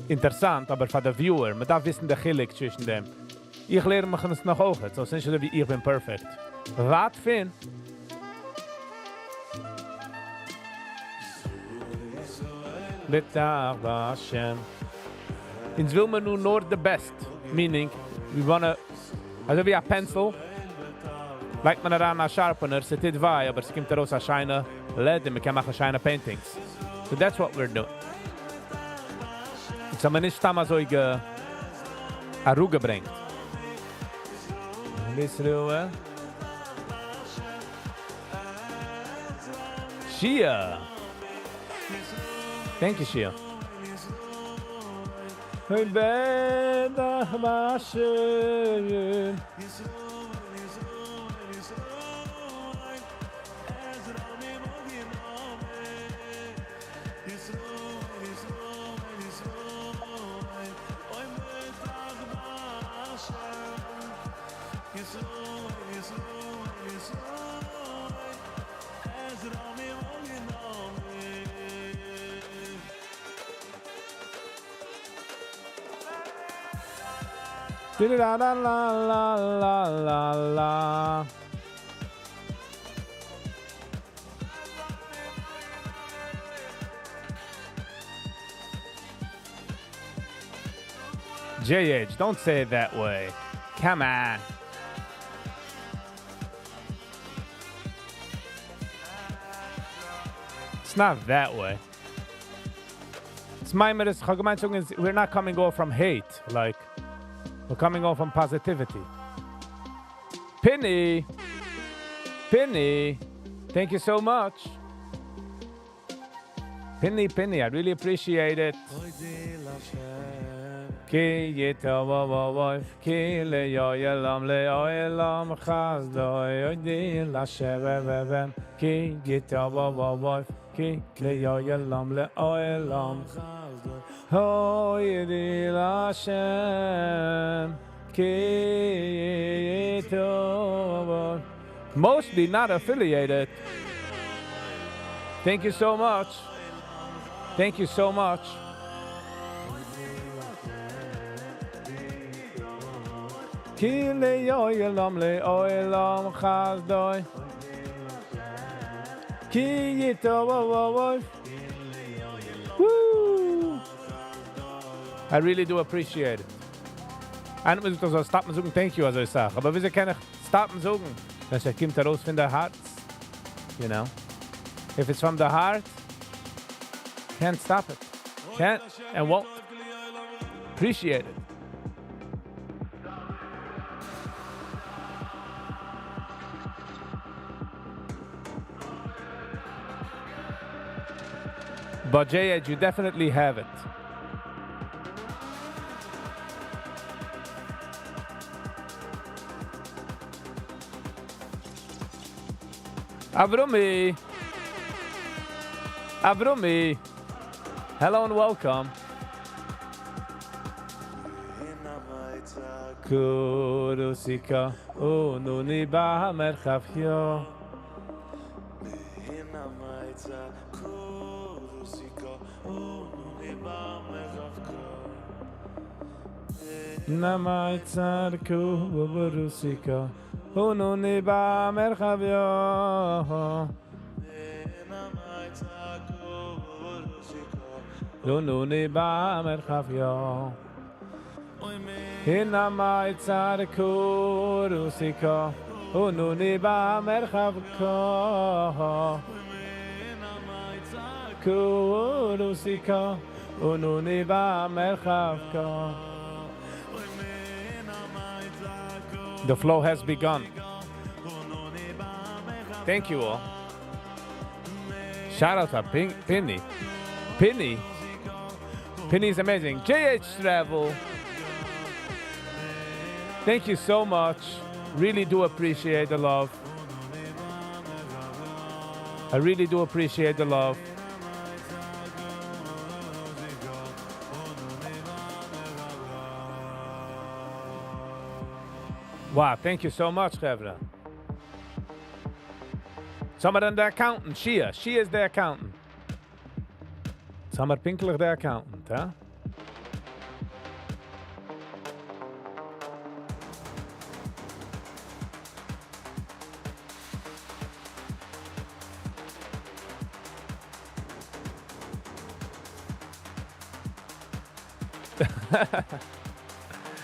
interessant, aber für den Viewer, man darf wissen der Chilik zwischen dem. Ich lerne mich es noch auch, so sind sie wie ich bin perfekt. Was fin? Litach Hashem. Ins will man nur the best. Meaning, we wanna, also wie a pencil, legt man daran a sharpener, se tit vai, aber es kommt daraus a scheine lead, und man kann machen scheine paintings. So that's what we're doing. So man nicht stamma so a Ruge bringt. Bis Ruhe. Shia. Thank you, Shia. La la la la la la la. JH, don't say it that way. Come on. It's not that way. It's my we're not coming over from hate, like we're coming over from positivity. Penny, thank you so much. Penny, I really appreciate it. Ki yitavavavay, ki le'yoyelam le'oyelam chazdoy, oydi la'shevevevem, ki yitavavavay, ki le'yoyelam le'oyelam chazdoy, oydi la'shem, ki yitavavavay. Mostly not affiliated. Thank you so much. Thank you so much. Ki le'oyelam le'oyelam chazdoy, ki yitavavavay. Woo! I really do appreciate it. Einer muss doch so stoppen suchen, thank you, also ich sag. Aber wieso kann ich stoppen suchen? Wenn es kommt heraus von der Herz. You know? If it's from the heart, can't stop it. Can't and won't. Appreciate it. But J-Edge, you definitely have it. Avrumi, hello and welcome. Kurusika, ununi ba merchavyo. Namaitsar kurusika, ununi ba merchavyo. Ununi ba merchavyo. Hinamaitzar kurusika, ununi ba merchavyo. Kurusika, ununi ba merchavyo. The flow has begun. Thank you all. Shout out to Penny. Penny's amazing. JH Travel. Thank you so much. Really do appreciate the love. I really do appreciate the love. Wow, thank you so much, Chevra. Some of the accountant, Shia. She is the accountant. Some are pinkelig the accountant, huh?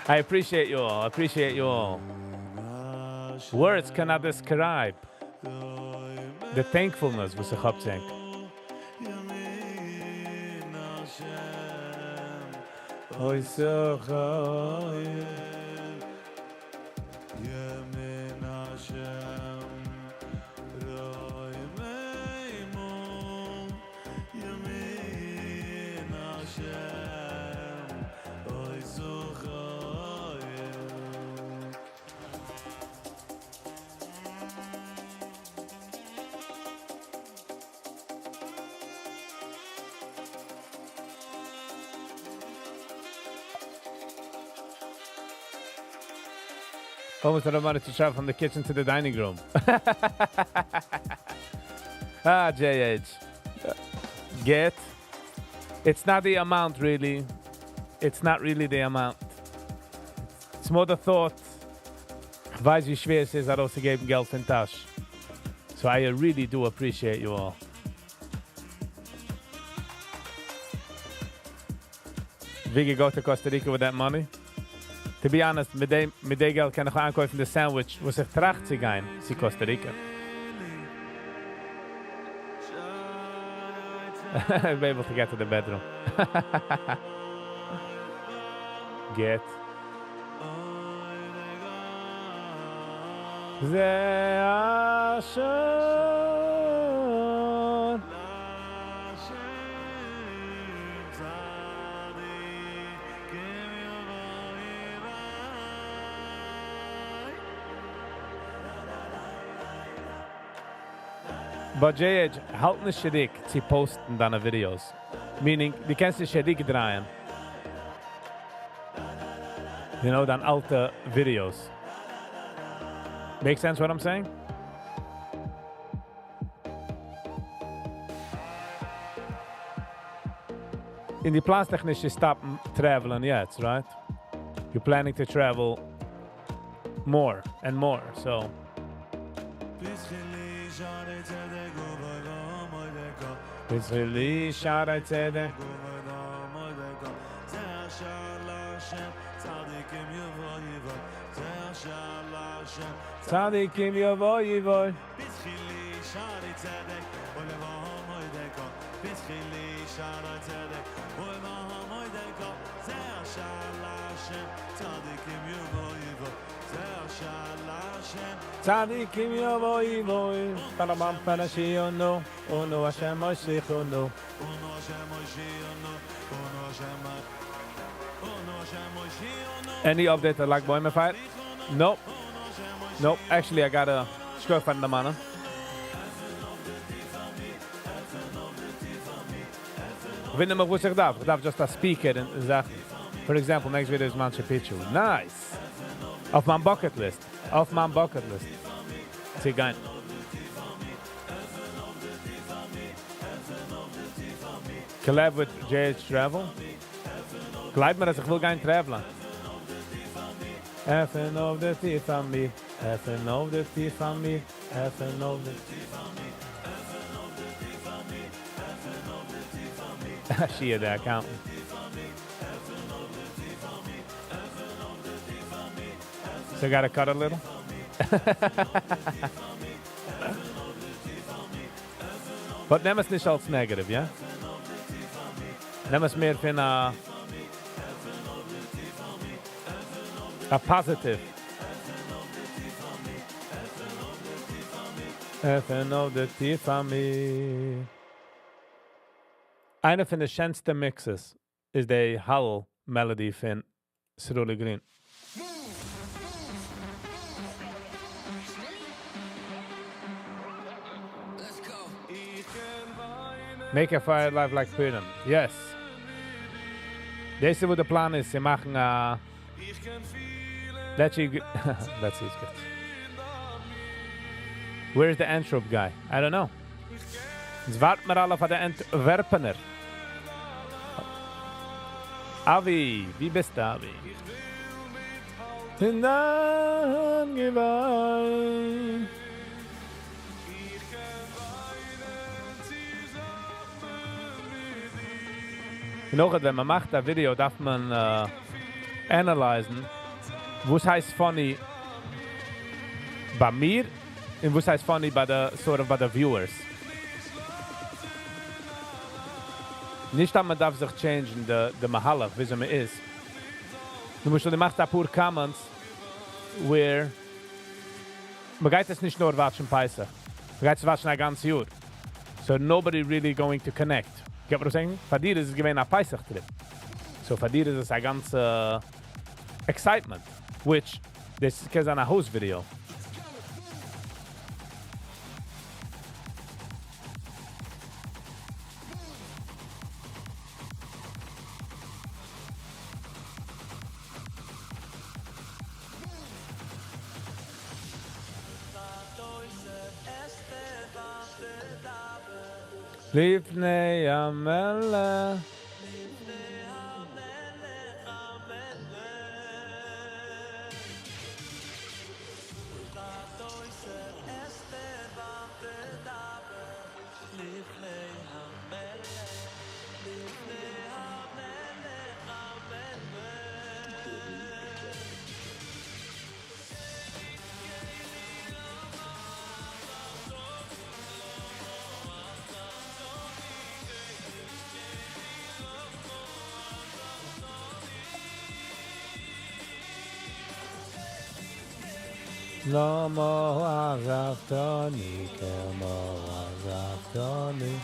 I appreciate you all. I appreciate you all. Words cannot describe the thankfulness was a chapzenk. Almost I wanted to travel from the kitchen to the dining room. JH. Get. It's not the amount, really. It's not really the amount. It's more the thought. Ich weiß, wie schwer es ist, auszugeben Geld in Tasch. So I really do appreciate you all. Viggy go to Costa Rica with that money? To be honest, mit dem Geld kann ich ankaufen the sandwich, was ich tracht zu gehen, zu Costa Rica. I'll be able to get to the bedroom. Get. Ze Ashon. But JH, halt nicht schräg zu posten deine Videos. Meaning, die kannst du schräg drehen. You know, dann alte Videos. Make sense what I'm saying? In die planstechnische stoppen traveling yet, right? You're planning to travel more and more, so. Tzadikim yavoy yavoy. Tzadikim yavoy yavoy. Parabam parashiono. Ono Hashem Moshichono. Any update on Lag Boyme fight? Nope. Nope. Actually, I got a scope on the man. Wenn du mir was ich darf just a speaker und sagen, for example, next video is Manche Pichu. Nice. Auf meinem bucket list. Auf meinem bucket list. See, geil. Collab with JH Travel. Gleit mir, dass ich will gehen travelen. Heaven of the thief on me. Heaven of the thief on me. Heaven of the thief on me. She is the accountant. So I gotta cut a little. But neem es nicht als negative, ja? Neem es mehr von a positive. Heaven of the thief on me. Einer von den schönsten Mixes is the Howl melody von Cerule Green. Make a fire life like Purim. Yes. Deze wo der Plan ist, sie machen let's see it's good. Where's the Antwerp guy? I don't know. Jetzt warten wir alle auf den Antwerpener. Avi, wie bist du, Avi? In dein Gewalt. Noch, wenn man macht ein Video, darf man analysen, was heißt funny bei mir und was heißt funny bei der viewers. Nicht, dass man darf sich changen, der Mahalach, wie es man ist. Du machst ein paar Comments, where man geht es nicht nur watchen Peisach. Man geht es watchen ein ganzes Jahr. So nobody really going to connect. Get what I'm saying? Für dir ist es gewesen ein Peisach-Trip. So für dir ist es ein ganz excitement, which this is ein Host-Video. Lifnei Amelech. Lomo Azaftoni, Kemo Azaftoni.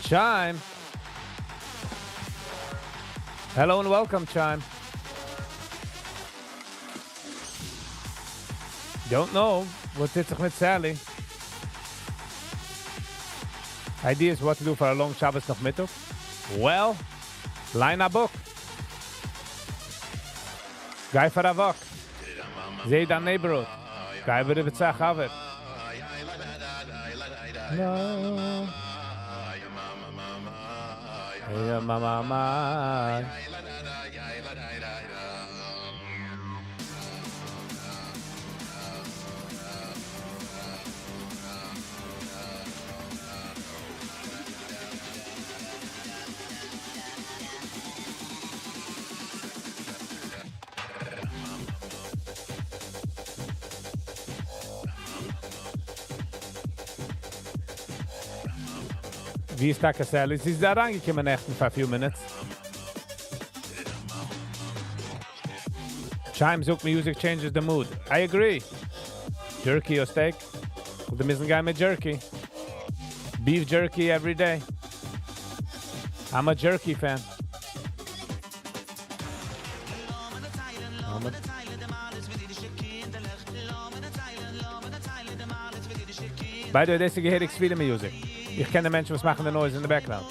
Chime. Hello and welcome, Chime. Don't know. What zit zich met Sally? Ideas what to do for a long Shabbos noch Mittag? Well, line a book. Guy for a walk. Zay the neighborhood. Guy with a betzach of it. No. Hey, mama. Wie ist Taka Sally? Sie ist da reingekommen echt for a few minutes. Chime Zook music changes the mood. I agree. Jerky or steak? The müssen guy mit jerky. Beef jerky every day. I'm a jerky fan. By the way, this is Gehirik Sweden music. Ich kenne Menschen, was machen the noise in the background.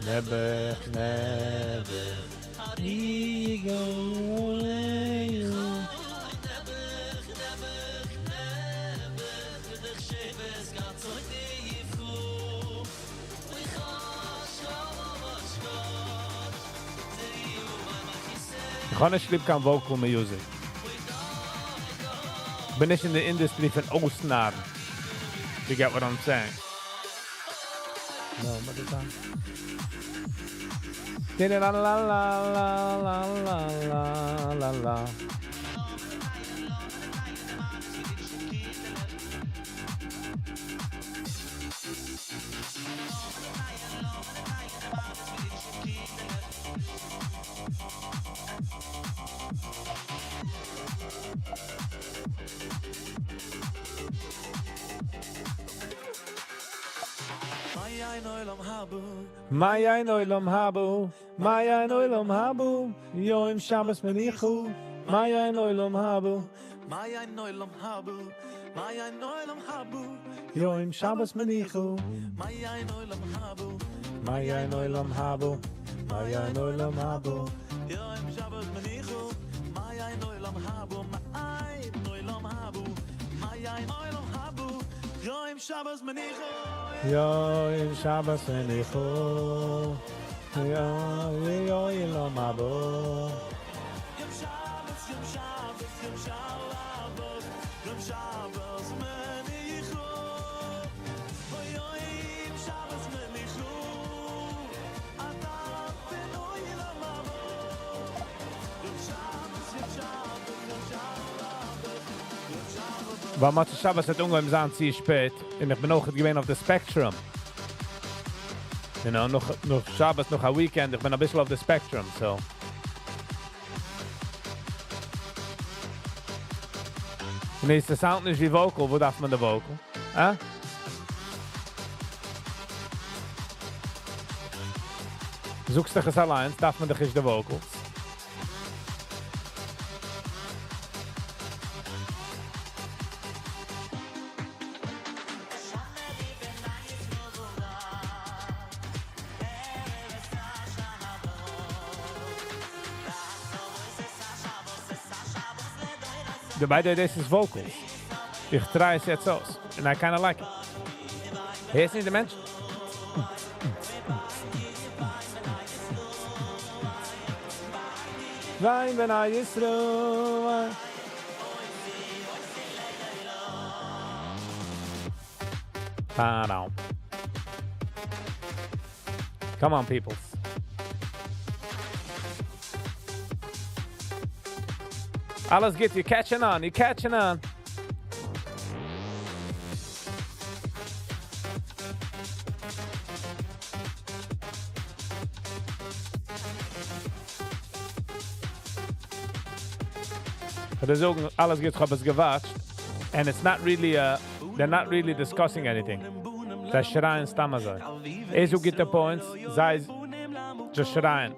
Never, never. Ich kann nicht lieb kein Vocal Music. Ich bin nicht in der Industrie von Ausnahmen. You get what I'm saying? No, what is that? La la la la la la la la. Maya noilam habu, Maya noilam habu, Yom Shabbos menichu, Maya noilam habu, Yom Shabbos menichu, Maya noilam habu, Maya noilam habu, Maya noilam habu, Yom Shabbos menichu, Yom noilam habu. Weil man zu Shabbos hat ungeheben sein ziemlich spät und ich bin auch gewesen auf der Spectrum. You know, noch Shabbos, noch ein Weekend, ich bin ein bisschen auf der Spectrum, so. Und ist der Sound nicht wie Vocal, wo darf man der Vocal? Suchst dich es allein, darf man dich nicht der Vocal. Beide this is vocals. Ich try es jetzt aus. And I kinda like it. Hier ist nicht der Mensch. Wein ben a Yisro. Down. Come on, people. Alles geht, you're catching on, you're catching on. But sagen, alles geht, ich habe es gewatscht. And it's not really, they're not really discussing anything. They're schreien stammen so. Who get the points, sei just schreien.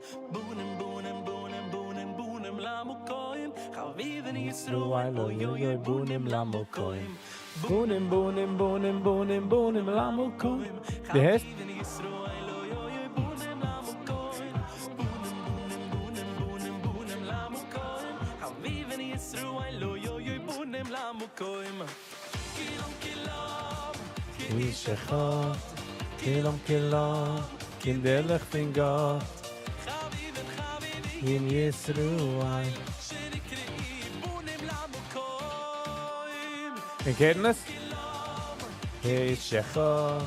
Bunim lamokoim. Bunim, bunim, bunim, bunim, bunim lamokoim. Die heißt? Ishechot, kilom kilom, kinderlich fin Gott. In Yisruel. In Kenntnis? Ishechot.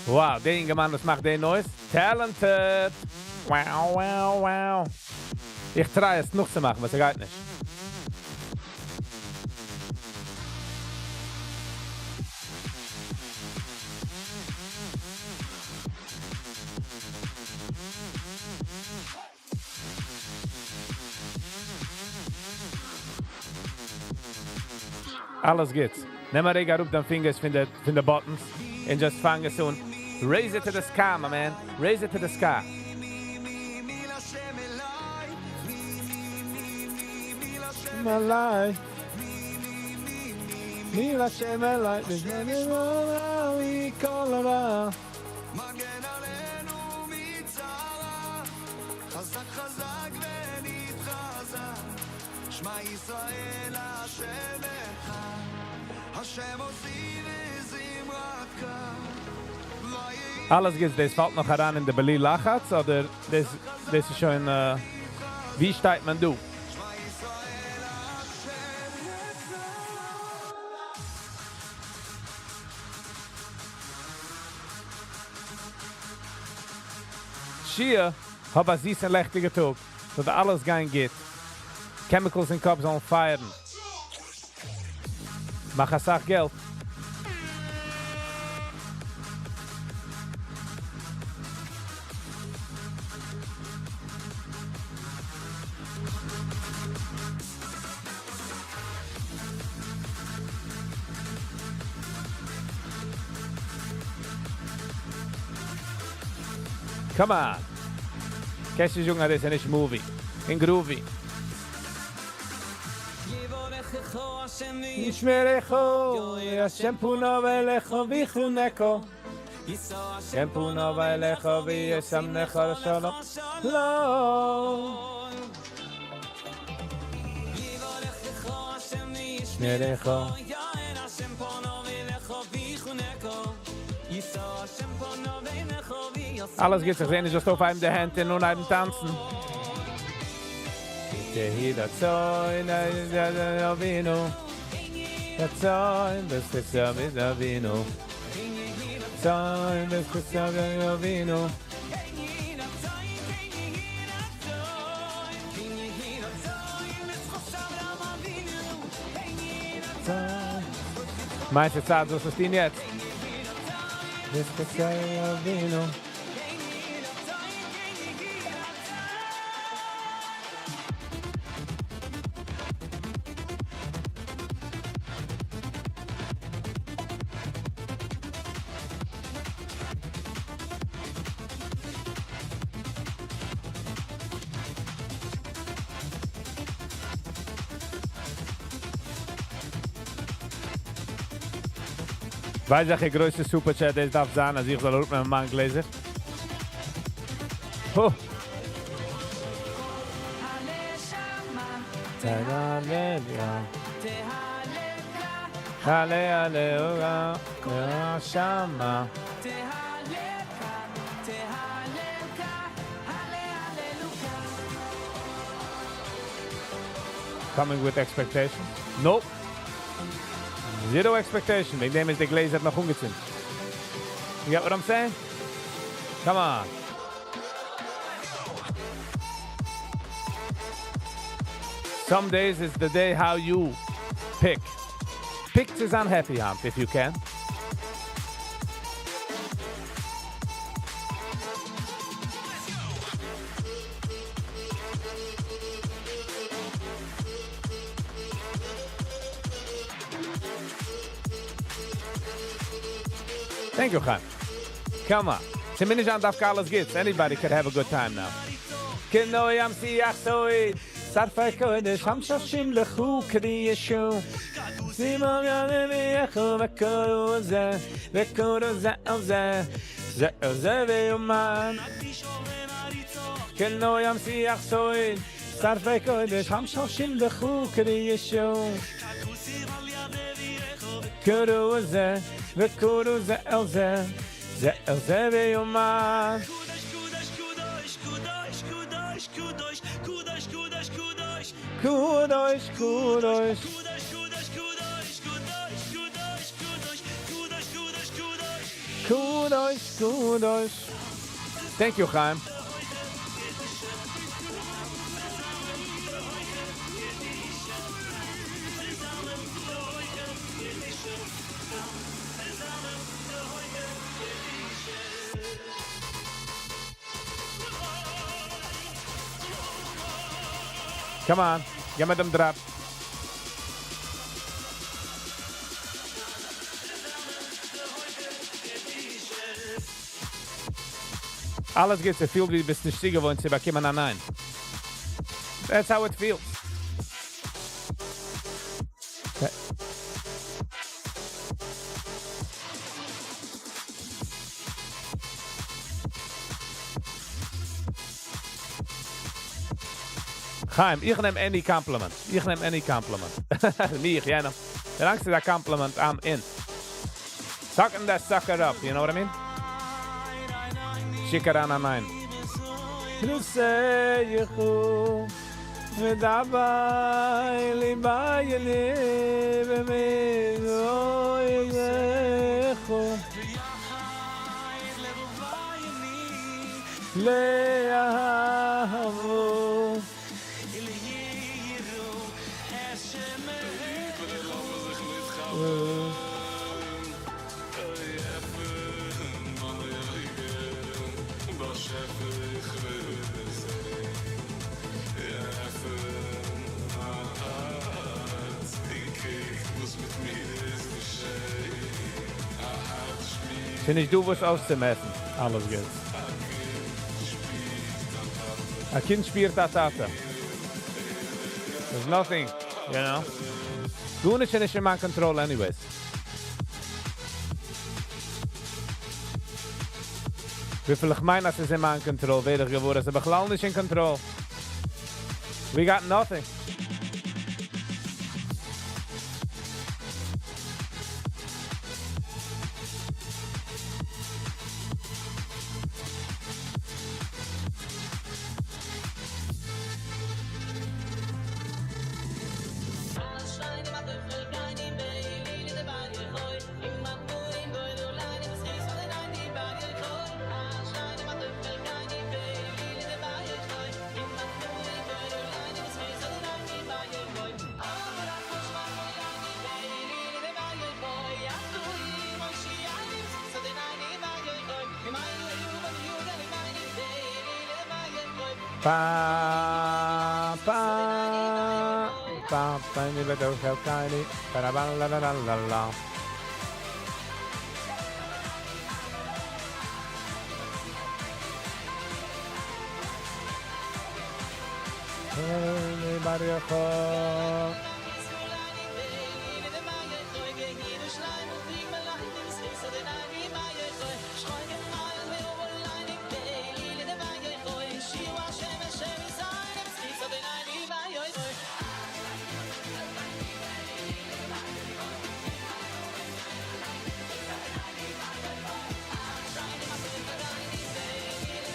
Wow, der Ingemann, was macht der Neues? Talented! Wow, wow, wow. Ich try es noch zu machen, was er geht nicht. Alles geht's. Nimm mal Rega, rup den Fingers von den Buttons and just fang es und raise it to the sky, my man. Raise it to the sky. My life. Me la shame like this. We call around. Alles geht's, das fällt noch heran in der Berlin Lachatz, oder das ist schon, wie steigt man du? Schier, hab a süßen lächtigen Tag, so dass alles gehen geht. Chemicals in Kopf sollen feiern. Mach a Sach Geld. Come on. Kannst du sagen, das ist nicht Movie. In Groovy. ישמרךו, השם פונו ואליכו ויחונקו. השם פונו ואליכו וישמנך לשלום. לא. ישמרךו. Alles geht sich sehen, ich just auf einem der Hände und einem tanzen. Hier der Zoin, der Vino. Der Zoin, das ist ja mit der Vino. Zoin, das ist ja mit der Vino. Meinst du, Zeit, was ist denn jetzt? Das ist ja mit der Vino. Weiß ich, der größte Superchat, der darf sein, als ich soll mit meinem Mann lesen. Oh. Halleluja, Shama. Coming with expectation? Nope. Zero expectation. Wegen dem ist der Gläser noch umgezogen. You get what I'm saying? Come on. Some days is the day how you pick. Pick is unhappy hump if you can. Thank you, Khan. Come on. Zumindest an darf alles gibt's. Anybody could have a good time now. Kino yam siach soid. Sarfai kodesh ham shoshim lechu kri yeshu. Simon yanevi echo vekoro ze. Vekoro ze oze. Ze oze veyuman. Kino yam siach soid. Sarfai kodesh ham shoshim lechu kri yeshu. Koro ze. וכורו זה אל זה, זה אל זה ויומן. קודש, קודש. קודש, קודש. Thank you, Chaim. Come on, give me them drop. Alles geht so viel, wie bis nicht sicher wollen, sie bekommen an ein. That's how it feels. Okay. Chaim, ich nehme any compliment. Ich nehme any compliment. Mich, ja, noch. The Angst ist a compliment, I'm in. Sucking that sucker up, you know what I mean? Shikaran anein. Ruseyechu, v'davai libayeli, v'migoyechu. Le'ahavu. Sind nicht du was auszumessen. Alles geht. A kind spiert a Tata. There's nothing, you know. Du nicht in my control anyways. Wie viel ich meine, dass es in my control weder geworden ist, aber ich nicht in control. We got nothing. Pa pa pa pa ni bedo helkani para la la la la la.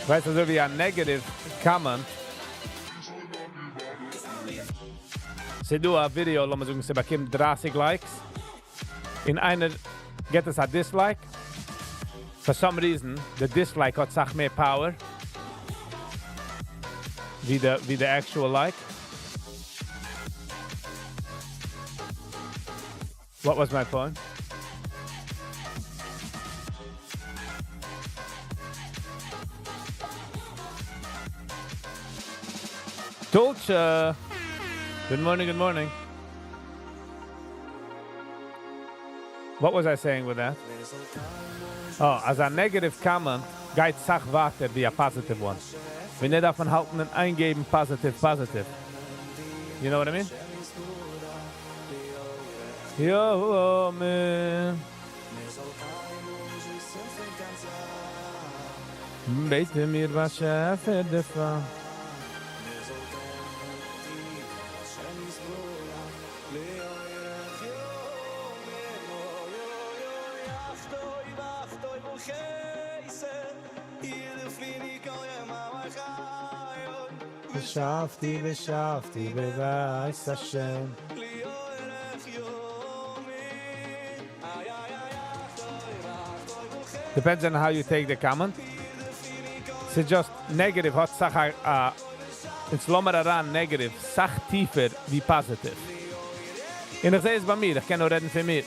Weißt du, so wie ein negative comment. Sie do ein Video, lass mal sagen, sie bekommt 30 Likes. In einer geht es ein Dislike. For some reason, the dislike hat sach mehr Power. Wie the actual like. What was my point? Dolce. Good morning, good morning. What was I saying with that? Oh, as a negative comment, geht sach weiter wie a positive one. Wir nicht davon halten und eingeben positive. You know what I mean? Yo, man. Bitte mir was für die Frau. Beschafti, beweis Hashem. Depends on how you take the comment. It's just negative, hot sach, it's lommer aran negative, sach tiefer wie positive. Und ich sehe es bei mir, ich kann nur reden für mir.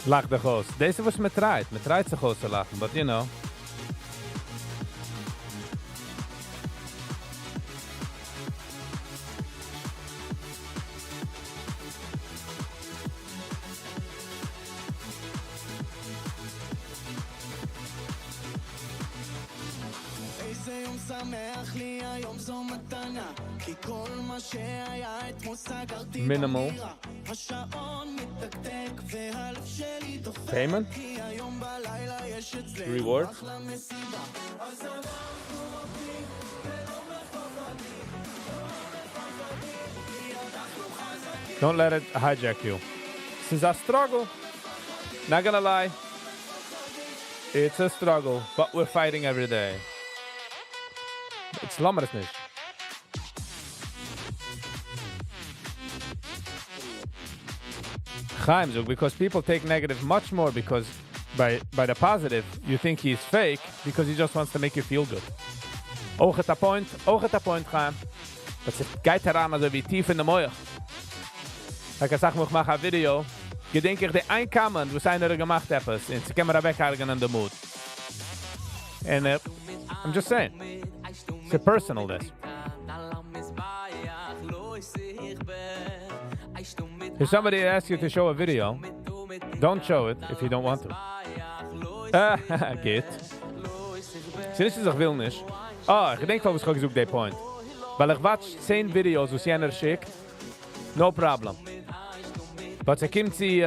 Lach dich aus. Das ist, was man treibt. Man treibt sich auszulachen, but you know. Minimal. Payment. Reward. Don't let it hijack you. This is a struggle. Not gonna lie. It's a struggle, but we're fighting every day. It's lammer es nicht. Chaim zog, because people take negative much more because by the positive, you think he's fake because he just wants to make you feel good. Auch at a point, Chaim. Das ist geht heran, also wie tief in der Meuch. Like ich sag, ich mache ein Video, gedenke ich, der ein Comment, was einer gemacht hat, und sie können mir weghalten in der Mood. And I'm just saying, it's a personal this. If somebody asks you to show a video, don't show it if you don't want to. Geht. Sie nicht, dass ich will nicht. Ich denke, was ich gesucht, der Point. Weil ich watch 10 Videos, was jener schickt, no problem. But sie kommt sie,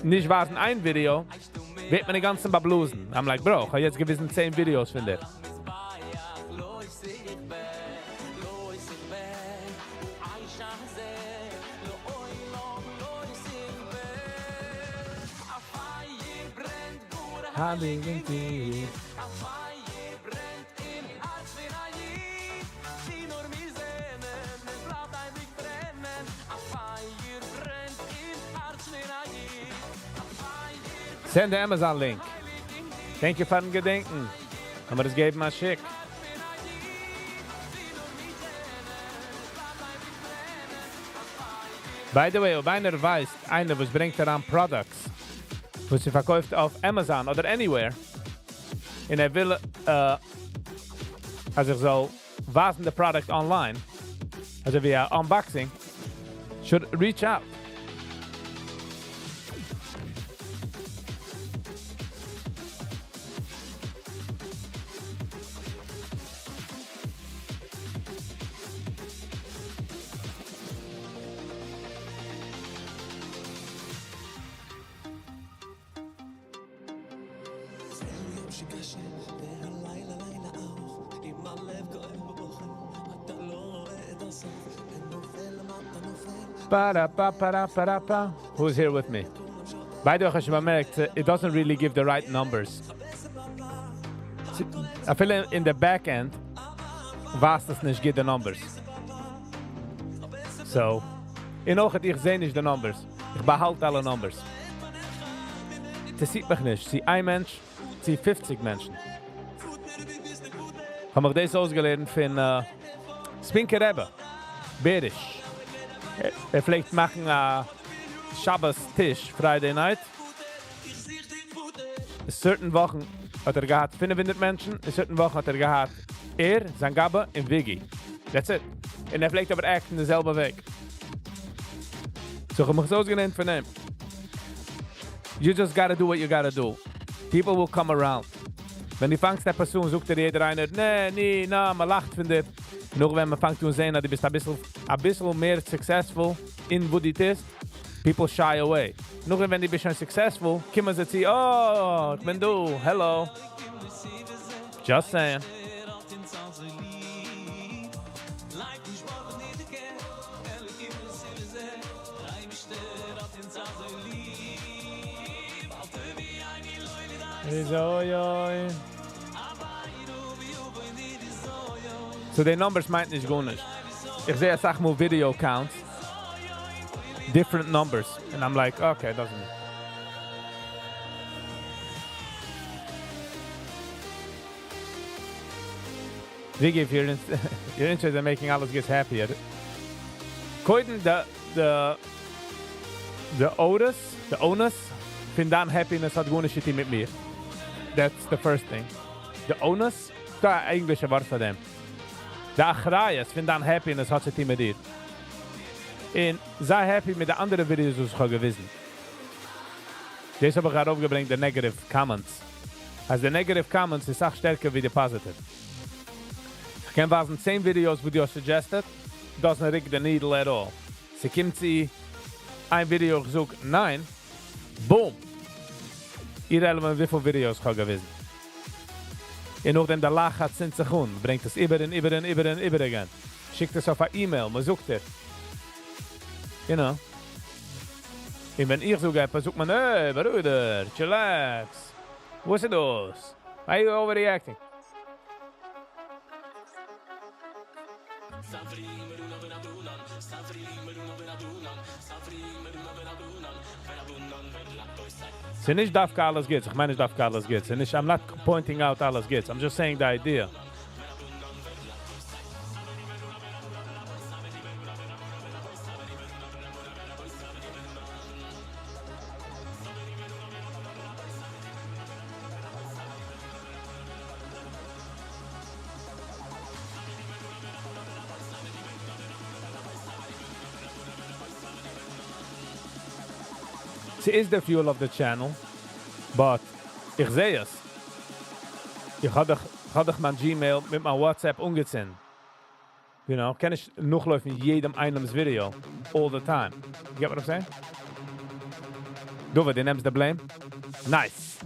nicht warten ein Video, wird man die ganzen bablusen. I'm like, bro, ich habe jetzt gewissen 10 Videos von dir. Send the Amazon link. Thank you for den Gedenken. Haben wir das geben mal schick. By the way, ob einer weiß, einer, was bringt an Products, was sie verkauft auf Amazon oder anywhere, und will, also ich soll wasen the product online, also via Unboxing, should reach out. Ba-da-ba-ba-da-ba-da-ba. Who's here with me? By the way, it doesn't really give the right numbers. I feel in the back end, was das nicht gibt the numbers. So, in Ocht, ich sehe nicht die numbers. Ich behalte alle numbers. Das sieht mich nicht. Sie ein Mensch, sie 50 Menschen. Haben wir das ausgelernt von Spinker Rebbe, Yiddish. Pflegt machen Shabbos-Tisch, Friday night. In certain Wochen hat gehabt 500 Menschen, in certain Wochen hat gehabt sein Gabbe und Viggy. That's it. Und pflegt aber echt in derselbe Weg. So, ich habe mich so genannt von ihm. You just gotta do what you gotta do. People will come around. Wenn die fangst der Person, sucht jeder einer, nee, man lacht von dir. Nur wenn man fängt zu sehen, dass du bist ein bisschen mehr successful in wo du bist, people shy away. Nur wenn du bist schon successful, kommen sie zu, oh, ich bin du, hello. Just saying. So the numbers might nicht gut nicht. Ich sehe sag mal video counts, different numbers, and I'm like, okay, doesn't it? Viggy, if you're interested in making alles gets happier. Koiden the onus, find dann happiness hat gute shit mit mir. That's the first thing. The onus, da englische Wort für dem. Der Achrayas, find dann happiness hat sich mit dir. Und sei happy mit den anderen Videos, die ich habe gewissen. Das habe ich gerade aufgebringt, die negative comments. Also die negative comments ist auch stärker wie die positive. Ich kann wasen 10 Videos, wo du suggested, doesn't rig the needle at all. Sie kommt sie ein Video gesucht, nein, boom. Irrelevant, wie viele Videos ich habe gewissen. Und nachdem der Lach hat 10 Sekunden, bringt es über again. Schickt es auf eine E-Mail, man sucht es. You know. Und wenn ich suche, sucht man, hey, Bruder, chillax. Was ist das? Why are you overreacting? Sie nicht darf alles geht. Ich meine, ich darf alles geht. I'm not pointing out alles geht. I'm just saying the idea. Sie ist der Fuel of the channel, but ich sehe es. Ich hab doch mein Gmail mit meinem WhatsApp umgezogen. You know, kann ich nachlaufen in jedem einem Video. All the time. You get what I'm saying? Dovet, you nimmst the blame? Nice.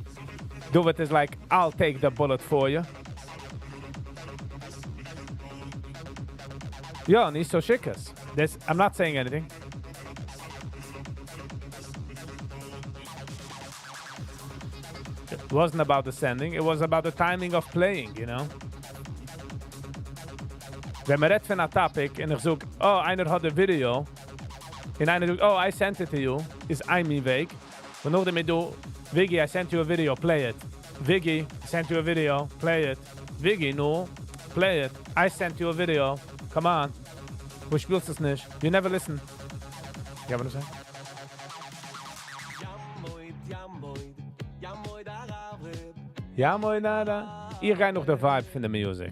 Dovet is like, I'll take the bullet for you. Ja, nicht so schickes. I'm not saying anything. It wasn't about the sending, it was about the timing of playing, you know? Wenn man redt von a topic und ich sag, oh, einer hat ein Video, und einer sagt, oh, I sent it to you, ist ein mein Weg. Und nachdem ich do, Viggy, I sent you a video, play it. Viggy, I sent you a video, play it. Viggy, no, play it. I sent you a video, come on. Du spielst es nicht. You never listen. Ja, was du sagst? Ja, moin, nada. Ich rein noch der Vibe von der Music.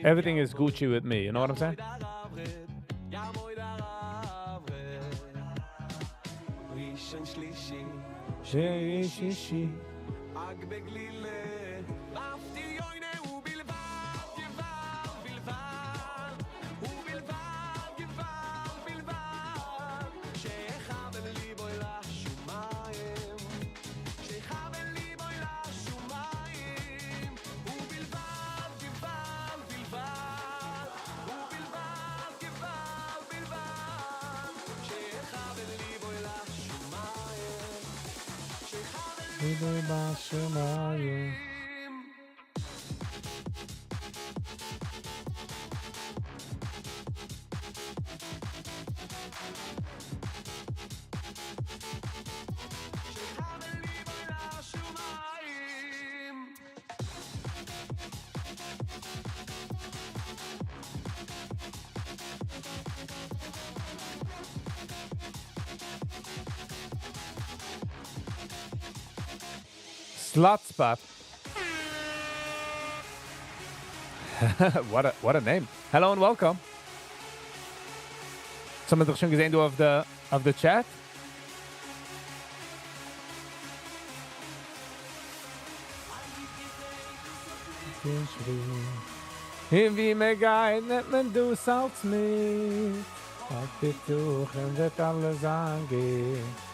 Everything is Gucci with me, you know what I'm saying? Slot spot. what a name. Hello and welcome. Some of the schon gesehen of the chat. Wie mir geht, nicht mehr du salz mich. Auf die Tuchen wird alles angehen.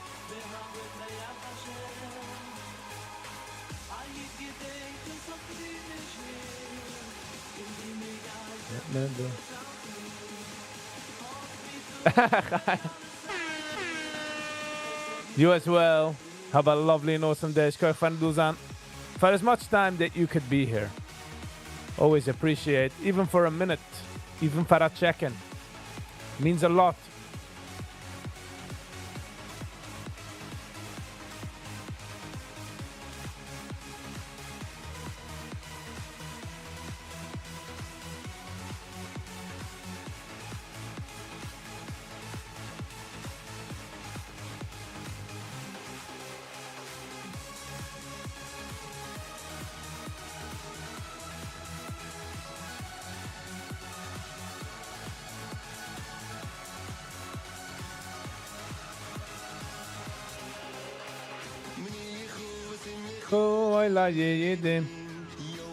You as well. Have a lovely and awesome day. For as much time that you could be here. Always appreciate, even for a minute, even for a check-in. Means a lot.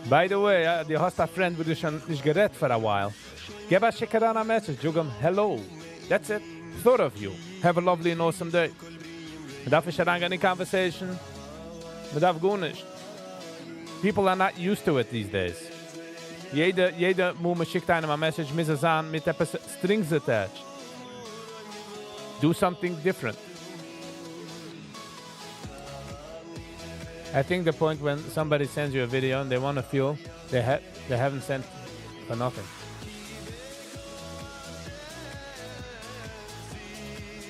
By the way, du hast a friend, wo du schon nicht geredet for a while. Gib a shikaran a message. Jugam, hello. That's it. Thought of you. Have a lovely and awesome day. Man darf nicht herangehen in conversation. Man darf gar nicht. People are not used to it these days. Jeder Moment schickt einem a message, müssen sein mit etwas strings attached. Do something different. I think the point when somebody sends you a video and they want to feel they haven't sent for nothing.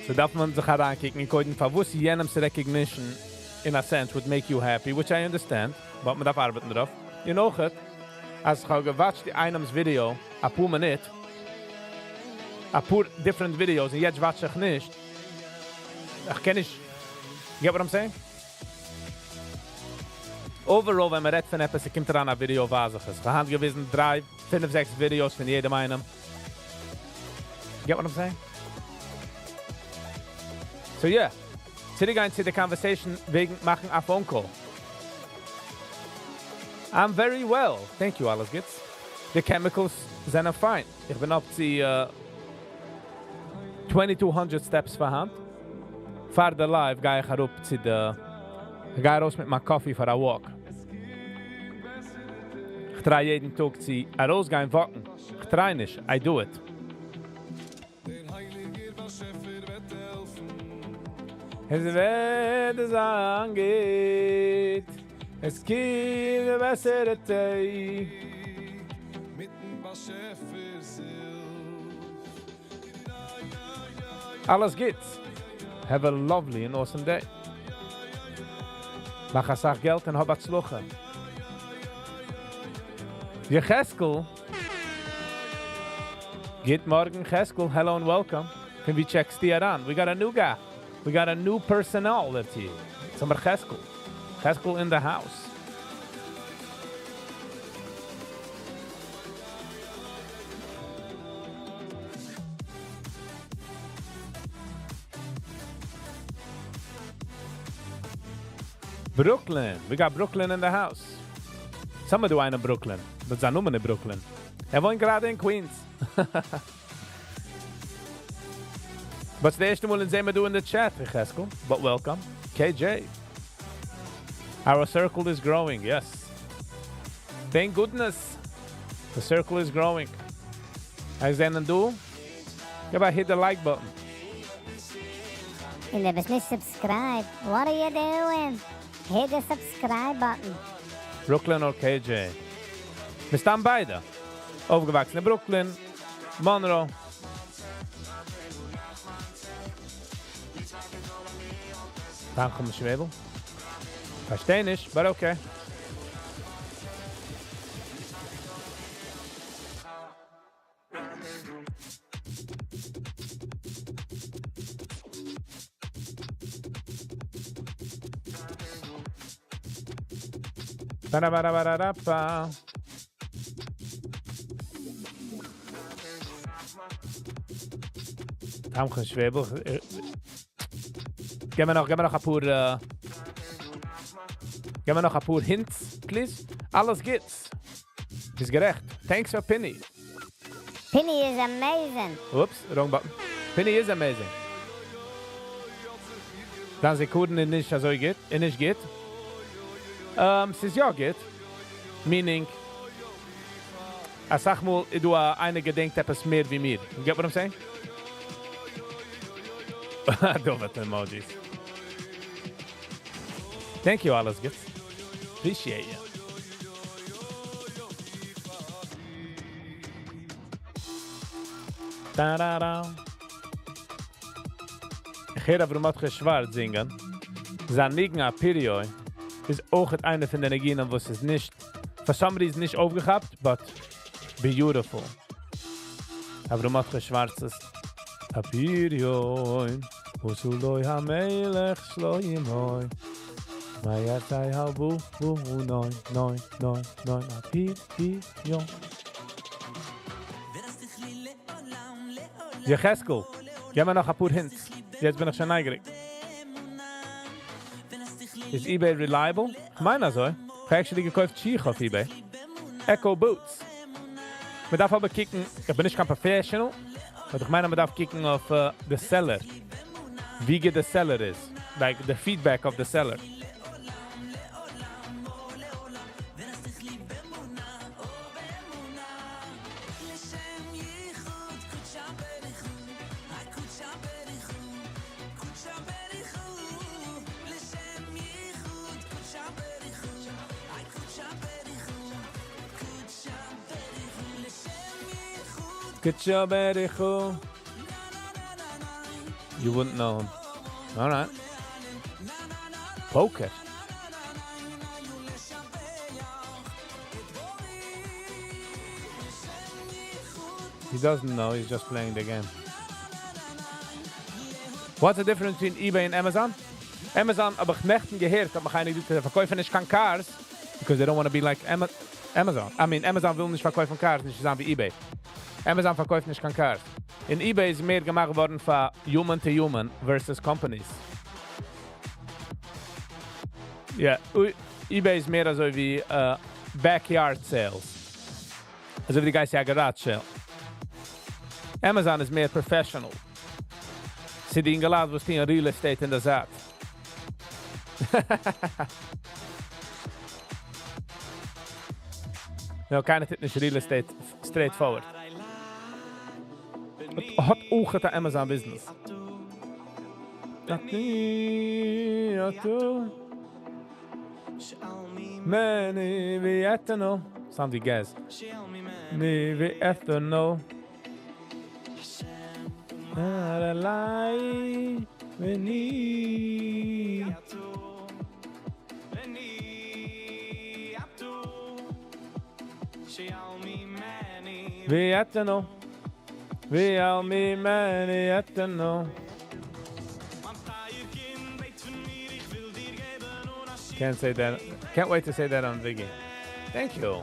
So darf man sich herankicken in koiden verwusst jenem's recognition in a sense would make you happy, which I understand, but man darf arbeiten drauf. You know it, als ich gewatscht die einems Video, a paar Minuten, a paar different videos, und jetzt watsch ich nicht, ich kenn nicht, get what I'm saying? Overall, wenn man redt von etwas, kommt an ein Video, was ich ist. Wir haben gewesen 3, 5, 6 Videos von jedem einem. Get what I'm saying? So yeah, zurückgehen zu der Conversation wegen machen a phone call. I'm very well. Thank you, alles geht's. The chemicals sind fine. Ich bin auf die 2200 Steps verhand. Fahr der Live, gehe ich herup zu der... Ich gehe raus mit meinem Coffee für a walk. Ich try jeden Tag zu rausgehen walken. Ich try nicht, I do it. Es wird es angeht, es gibt eine bessere Zeit. Alles geht's. Have a lovely and awesome day. Mach a sach Geld und hab a Zluche. Je Cheskel. Good morning, Cheskel. Hello and welcome. Can we check Stier on? We got a new guy. We got a new personnel that's here. Some Cheskel. Cheskel in the house. Brooklyn. We got Brooklyn in the house. Some do in Brooklyn. But they noemen in Brooklyn. Wohnt gerade in Queens. But the eerste Mal sehen wir in the chat, Cheskel. But welcome. KJ. Our circle is growing, yes. Thank goodness. The circle is growing. As then do, you gotta hit the like button. And if it's not subscribe, what are you doing? Hit the subscribe button. Brooklyn or KJ? Wir staan beide. Aufgewachsen in Brooklyn, Monroe. Dann kommt Schwebel. Versteh nicht, but okay. Ba-da-ba-da-ba-da-ba. Tamchen Schwebel. Gib mir noch ein paar... Gib mir noch ein paar Hints, please. Alles geht's. Ist gerecht. Thanks for Penny. Penny is amazing. Oops, wrong button. Penny is amazing. Dann sie Kurden in nicht so geht. In nicht geht. Es ist ja geht. Meaning... Ich sag mal, du eine gedenkt etwas mehr wie mir. You get what I'm saying? Dove emojis. Thank you, alles geht's. Appreciate you. Da-da-da. Ich höre aber Matke Schwarz singen. Sein Nigen Period ist auch eine von den Energien, was es nicht, for some reason nicht aufgehabt, but beautiful. Aber Matke Schwarz ist Period. Usuloi ha-melech shloimoi. Mayatai ha-bu, noi, noi, noi, noi, Period. Jecheskel, gib mir noch ein paar Hints. Jetzt bin ich schon neugierig. Ist eBay reliable? Ich meine so. Ich habe actually gekauft Schiech auf eBay. Echo Boots. Man darf aber kicken, ich bin nicht kein Professional, aber ich meine, man darf kicken auf the seller. Wie good the seller is. Like the feedback of the seller. Good job, Ericho. You wouldn't know him. All right. Poker. He doesn't know, he's just playing the game. What's the difference between eBay and Amazon? Amazon, aber ich nechten gehört, dass man keine verkaufen nicht kann Cars, because they don't want to be like Amazon. I mean, Amazon will nicht verkaufen Cars, nicht zusammen wie eBay. Amazon verkauft nicht kein Cars. In eBay ist mehr gemacht worden für human to human versus companies. Ja, eBay ist mehr so wie Backyard Sales. Also wie die Geist ja Garage Sale. Amazon ist mehr professional. Sie die ingeladen, was die in Real Estate in der Saat. No, keiner tut nicht Real Estate straightforward. Hat auch het Amazon business. Many we eternal. Sounds wie gas. Nee, we eternal. Adalai, we need. We eternal. We all me many eternal. Can't say that. Can't wait to say that on Viggy. Thank you.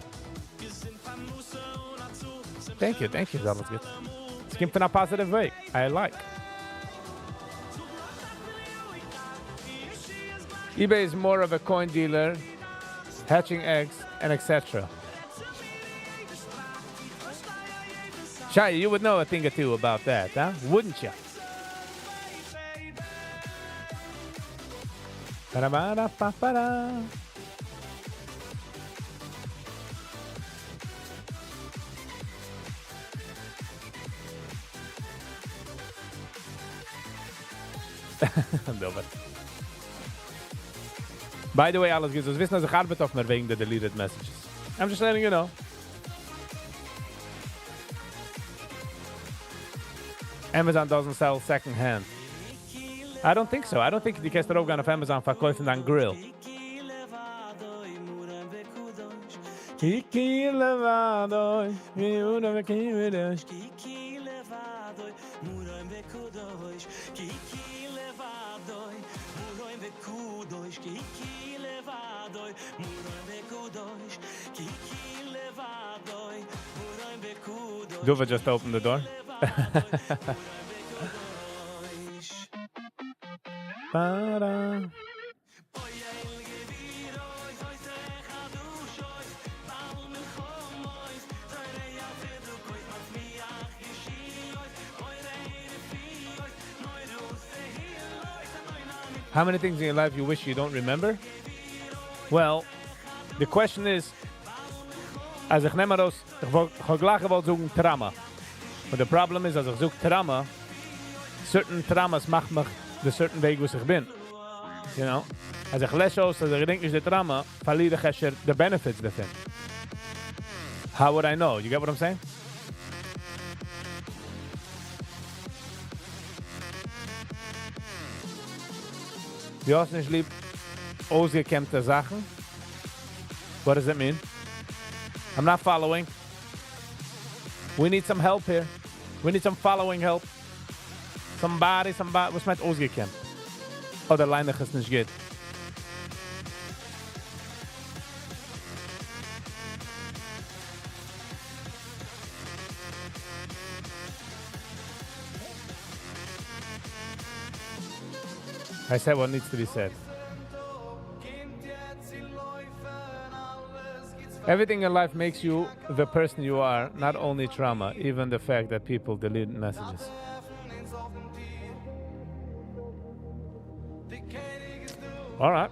Thank you. That was good. Es kommt von einer positive way. I like. eBay is more of a coin dealer, hatching eggs, and etc. Shai, you would know a thing or two about that, huh? Wouldn't you? Ba-da-ba-da-ba-ba-da. By the way, alles geht so. Wissen, dass ich arbeite auf mir wegen der deleted messages. I'm just letting you know. Amazon doesn't sell second hand. I don't think so. I don't think die kannst du auch auf Amazon verkaufen dann Grill. Kiki levado, miura bekividas. Kiki levado, muro bekudos. Kiki levado, muro bekudos. Kiki levado, muro bekudos. Kiki levado, muro bekudos. Duva just opened the door. Para. How many things in your life you wish you don't remember? Well, the question is, als ich nehme raus, ich gleich sagen Trauma. But the problem is, als ich suche Trauma, certain traumas machen mich de certain Weg, wo ich bin. You know? Als ich lese aus, als ich denke, ich der Trauma, verliere ich the benefits davon. How would I know? You get what I'm saying? Du hast nicht lieb ausgekämmte Sachen. What does it mean? I'm not following. We need some help here. We need some following help. Somebody. Was meint ausgekämmt? Oh, der Leinig ist nicht gut. I said what needs to be said. Everything in life makes you the person you are, not only trauma, even the fact that people delete messages. All right.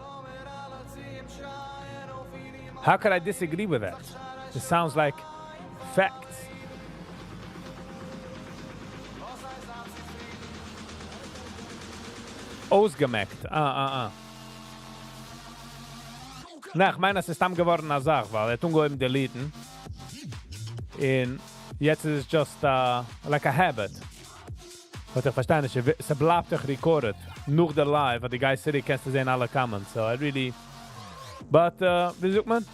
How could I disagree with that? It sounds like facts. Ausgemerkt. Na, ich meine, es ist dann geworden eine Sache, weil er tun deleten. Und jetzt ist es just like a habit. Was ich verstehe nicht, es bleibt euch recorded. Nur der Live, weil die Guys City kannst du sehen alle Comments. So I really... But, wie sagt man?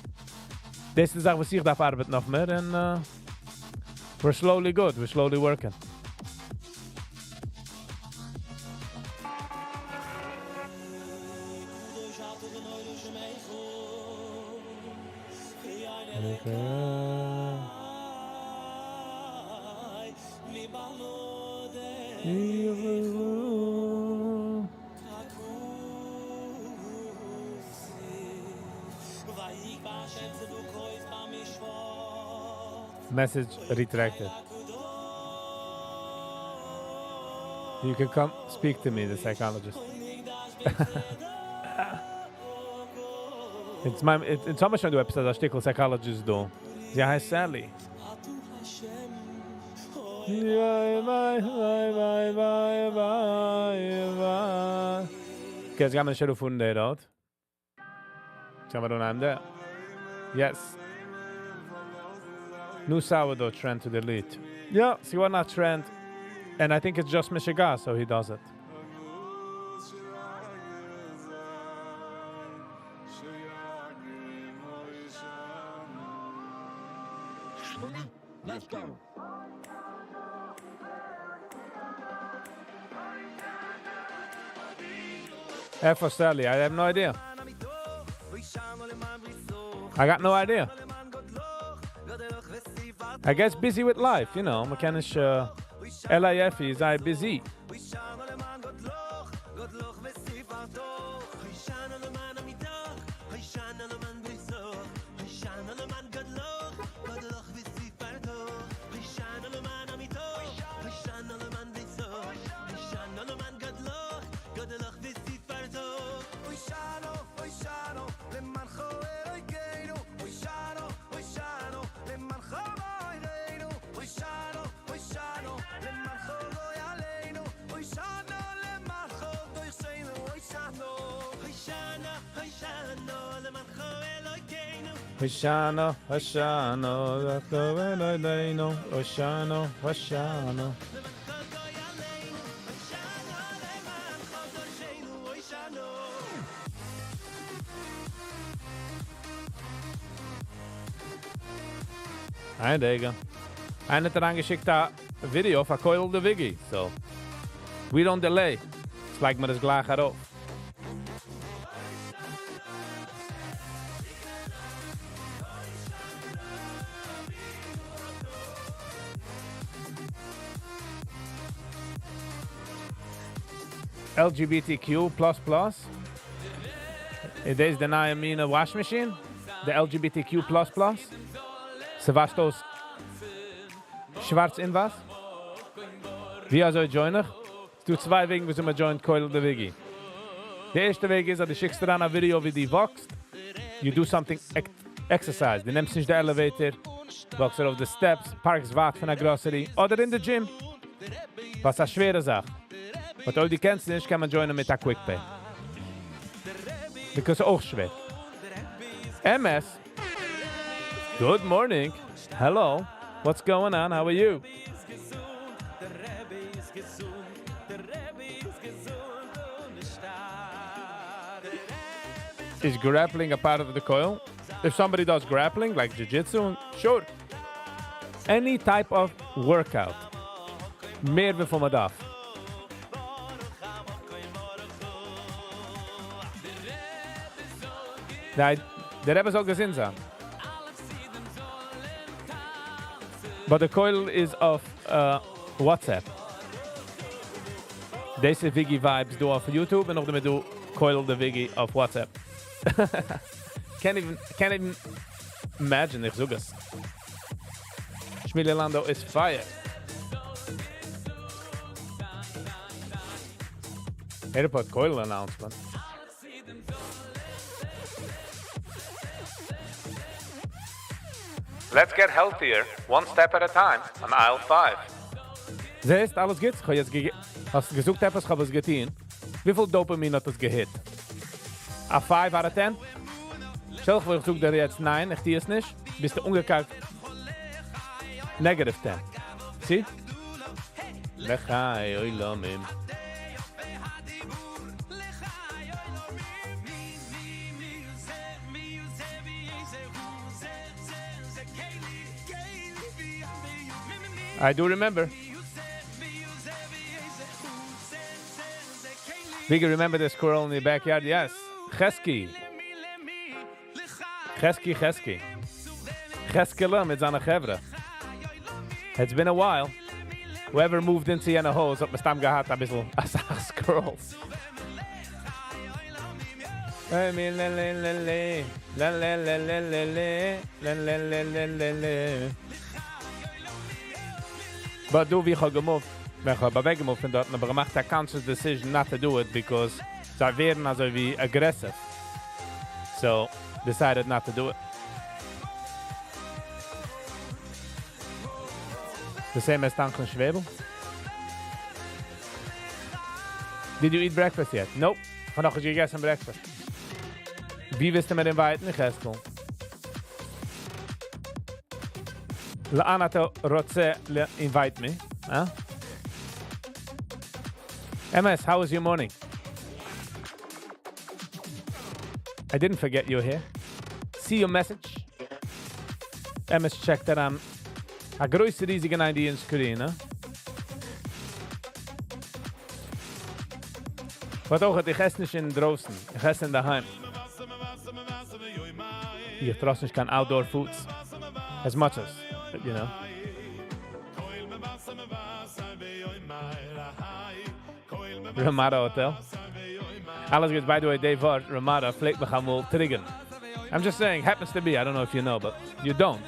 Das ist die Sache, was ich darf arbeiten auf mir. Und we're slowly good, we're slowly working. Message retracted. You can come speak to me, the psychologist. It's so much on the website, a stickle psychologist do. Sie heißt Sally. Okay, ska man köra från det då? Ska man då nämna det? Yes. New sourdough trend to delete. Yeah, see what not trend. And I think it's just Michigan, so he does it. Let's go. F for Sally, I have no idea. I got no idea. I guess busy with life, you know. Mechanisch LIF is I busy. Hoshano, Hoshano, Hoshano, Hoshano. Hi, there you go. I net angeschickt a video for Coil the Viggy, so we don't delay. It's like me das gleich auf. LGBTQ++. It is the Naamina wash machine. The LGBTQ++. Se was das schwarz in was? Wie soll ich joinen? Es tut zwei Wegen, wieso man joint Coil the Viggy. Der erste Weg ist, dass du schickst dir an ein Video, wie die wächst. You do something exercise. Du nimmst nicht den Elevator, wächst auf die Steps, parkst weit von der Grocery oder in der Gym. Was eine schwere Sache. Aber auch die kennst nicht, kann man joinen mit der Quick Pay. Because auch schwer. MS. Good morning. Hello. What's going on? How are you? Is grappling a part of the coil? If somebody does grappling, like jiu-jitsu, sure. Any type of workout. Meer we van me af. Nee, dat hebben ze ook gezien zijn. But the coil is of WhatsApp. Deze Viggy vibes do of YouTube en of de do coil the Viggy of WhatsApp. can't even imagine ich sogas. Schmilelando is fire. Airport coil announcement. Let's get healthier, one step at a time, on aisle 5. Siehst, alles geht's. Hast du gesucht etwas, hab es getan. Wie viel Dopamin hat das gehit? A 5 out of 10? Stell dir, ich such dir jetzt 9, ich tue es nicht. Bist du umgekehrt. Negative 10. Sieh? Lechai, oi lomim. I do remember. Viggy, remember the squirrel in the backyard? Yes. Chesky. Cheskele mit seiner Chevre. It's been a while. Whoever moved into jene Haus hat mir stam gehad a bissl a sach squirrels. But do we have gemoved? We have weggemoved von dort, aber gemacht a conscious decision not to do it because they wären also wie aggressive. So decided not to do it. The same as Tanken Schwebel. Did you eat breakfast yet? Nope. Vannacht heb je gegessen breakfast. Wie wist er met inviten? Gestel. Laanato Rotse invite me. Huh? MS, how was your morning? I didn't forget you're here. See your message. MS checked that I'm a große riesige Idee in Screen, huh? Wat ook het, ik esse nicht in draußen. Ich esse in daheim. Hier draußen kann outdoor foods. As much as, you know. Ramada Hotel. Alles goed, by the way, Dave Vart, Ramada, fliegt mich einmal triggern. I'm just saying, happens to be, I don't know if you know, but you don't.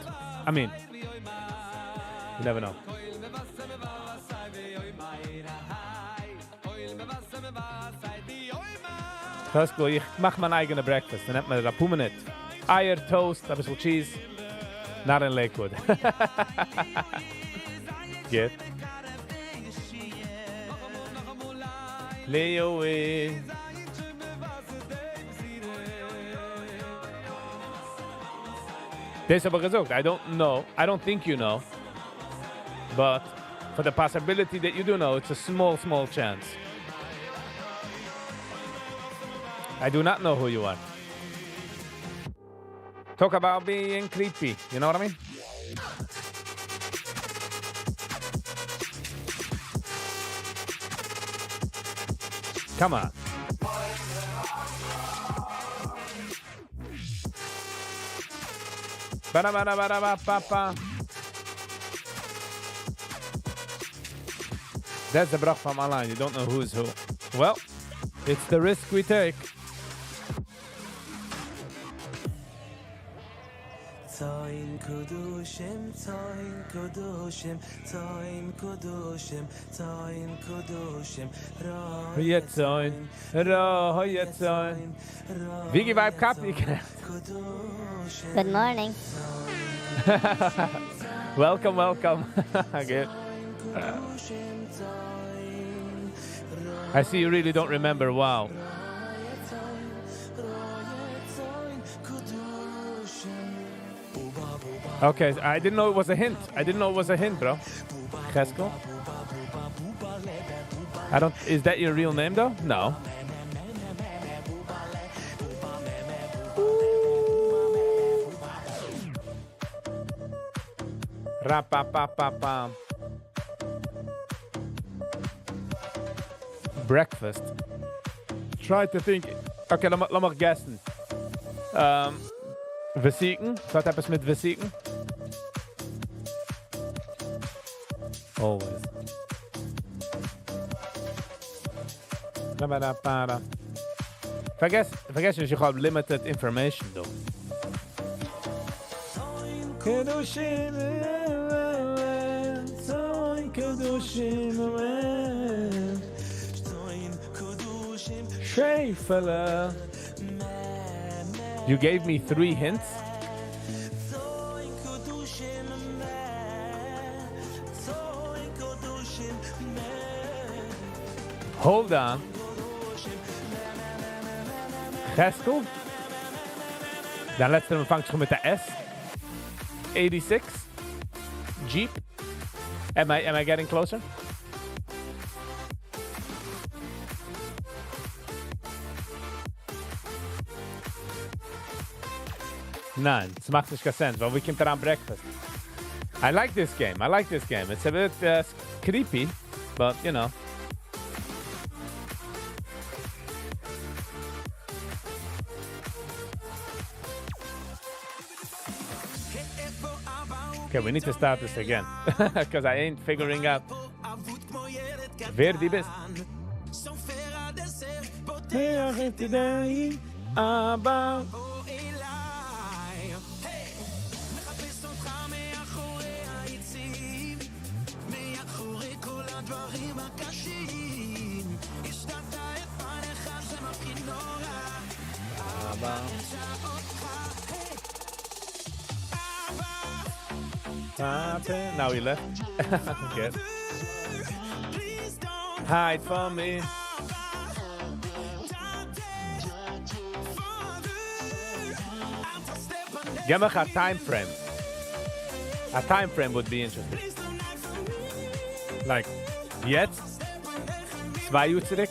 I mean, you never know. Ich mach mein eigenes Breakfast. Dann nimmt man Rapumenet. Eier, Toast, ein bisschen Cheese. Not in Lakewood. Geht. Leo. Das aber gesagt. I don't know. I don't think you know. But for the possibility that you do know, it's a small, small chance. I do not know who you are. Talk about being creepy. You know what I mean? Come on. Ba-da-ba-da-ba-da-ba-ba-ba. That's the brach from online. You don't know who's who. Well, it's the risk we take. Toin kudushim, toin kudushim, toin kudushim, toin kudushim. Hoyetzoin, hoyetzoin. Viggy Vibe Kapi. Good morning. Welcome, welcome. Good. I see you really don't remember. Wow. Okay, I didn't know it was a hint. I didn't know it was a hint, bro. Chesko? I don't. Is that your real name, though? No. Ra-pa-pa-pa-pam. Breakfast. Try to think. Okay, laat maar guessen. Vesiken. Wat heb je met vesiken? Always. Vergeet je have limited information, though. You gave me 3 hints. Hold on. Geskel. Dan letzte ontvangt gewoon met de S. 86. Jeep. Am I getting closer? Nein, es macht nicht keinen Sinn, weil wir kommen around breakfast. I like this game. It's a bit creepy, but you know. Okay, we need to start this again. Because I ain't figuring out wer die bist. Abba. Now he left. Okay. Hide from me. Give me a time frame. A time frame would be interesting. Like, jetzt? 2 Uhr zurück?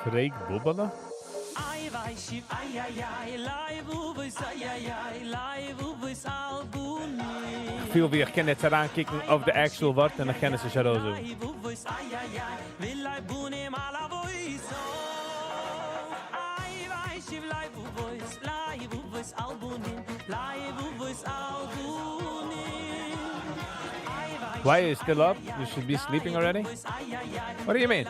Freek Bobbelen? Ich fühle, wie ich kann jetzt herankicken auf die actual Worte und ich kann es sich heraussuchen. Why are you still up? You should be sleeping already? What do you mean?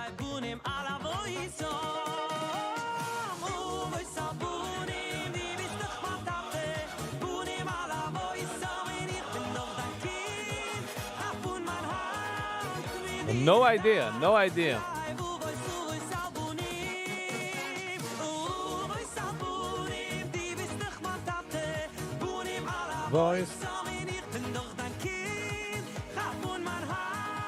No idea, no idea. Voice.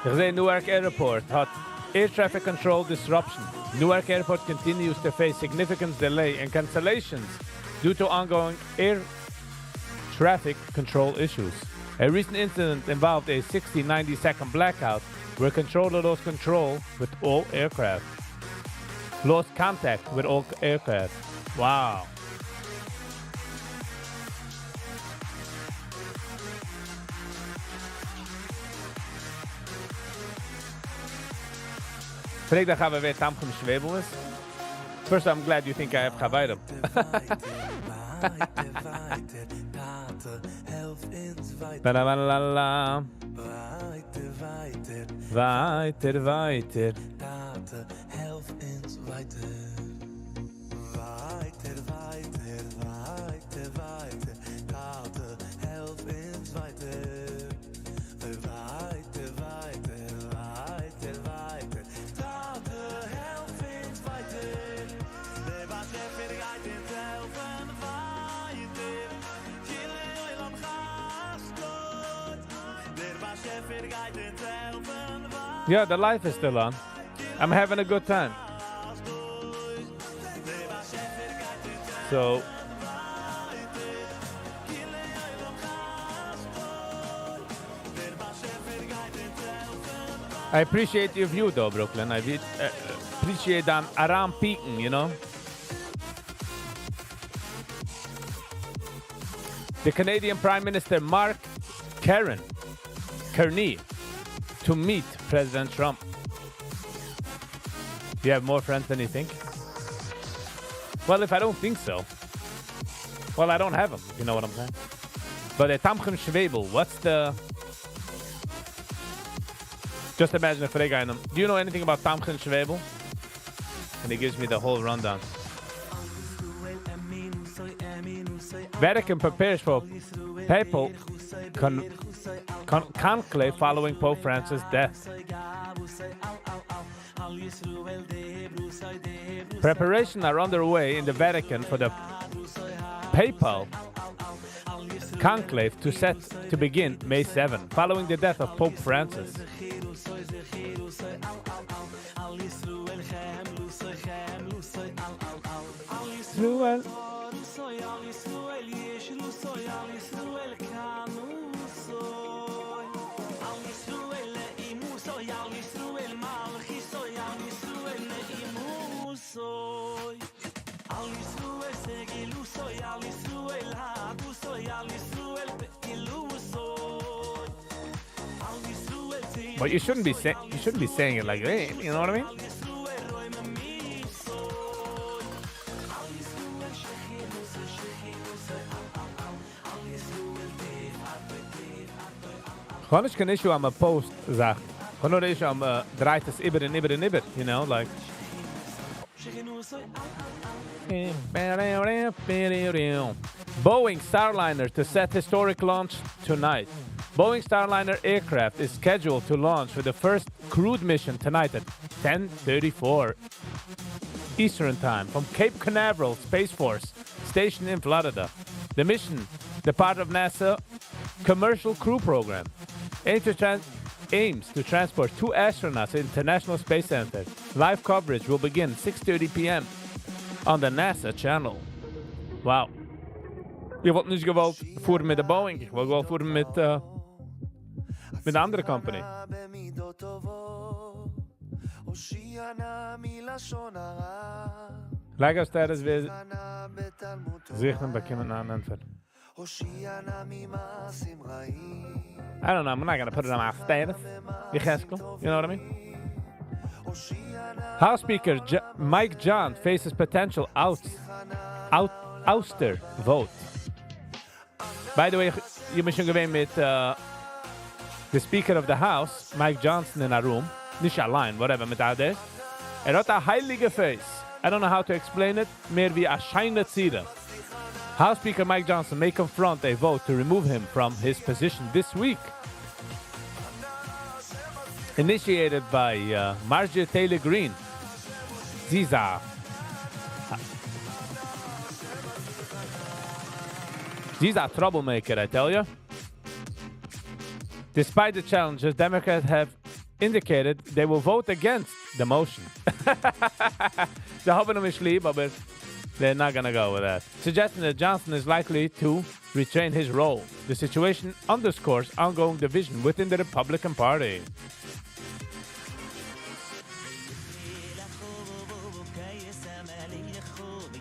Ich sehe Newark Airport hat air traffic control disruption. Newark Airport continues to face significant delay and cancellations due to ongoing air traffic control issues. A recent incident involved a 60-90 second blackout where controller lost control with all aircraft. Lost contact with all aircraft. Wow. Freek, dan gaan we weer Tamchem Schwebel is. First, I'm glad you think I have Chavayram. Ba-da-ba-la-la. Weiter, weiter. Tate, helf uns weiter. Weiter, weiter, weiter, weiter. Tate, helf uns weiter. Weiter, weiter, weiter, weiter. Tate, helf uns weiter. Der Beschäfer geht ins Helfen weiter. Kille Oilam Chastot. Der Beschäfer geht ins Helfen weiter. Yeah, the life is still on. I'm having a good time. So, I appreciate your view though, Brooklyn. I appreciate that around peaking, you know? The Canadian Prime Minister Mark Carney to meet President Trump. You have more friends than you think? Well, if I don't think so, well, I don't have them, if you know what I'm saying. But Tamchem Schwebel, what's the... Just imagine if I got him. Do you know anything about Tamchem Schwebel? And he gives me the whole rundown. Vatican prepares for papal conclave following Pope Francis' death. Preparations are underway in the Vatican for the papal conclave to begin May 7, following the death of Pope Francis. But you shouldn't be saying it like that. You know what I mean? Gewoon is geen issue aan mijn post, zeg. Gewoon een issue aan draait es ibber en ibber en ibber, you know, like. Boeing Starliner to set historic launch tonight. Boeing Starliner aircraft is scheduled to launch for the first crewed mission tonight at 10:34 Eastern Time from Cape Canaveral Space Force Station in Florida. The mission, the part of NASA commercial crew program, aims to transport 2 astronauts to the International Space Center. Live coverage will begin 6:30 p.m. on the NASA channel. Wow. Je wilt niet gewoon voeren met de Boeing. Ik wil gewoon voeren met een andere company. Lijkt als tijdens weer zich een bekend aan antwoord. I don't know, I'm not gonna put it on my status. You know what I mean? House Speaker Mike John faces potential ouster vote. By the way, je moet gewoon met the Speaker of the House, Mike Johnson, in a room. Niet alleen, whatever, met ouders. Had een heilige face. I don't know how to explain it. Meer wie a shine tzira. House Speaker Mike Johnson may confront a vote to remove him from his position this week. Initiated by Marjorie Taylor Greene. She's a troublemaker, I tell you. Despite the challenges, Democrats have indicated they will vote against the motion. They haben him sleep, but they're not going to go with that. Suggesting that Johnson is likely to retain his role. The situation underscores ongoing division within the Republican Party.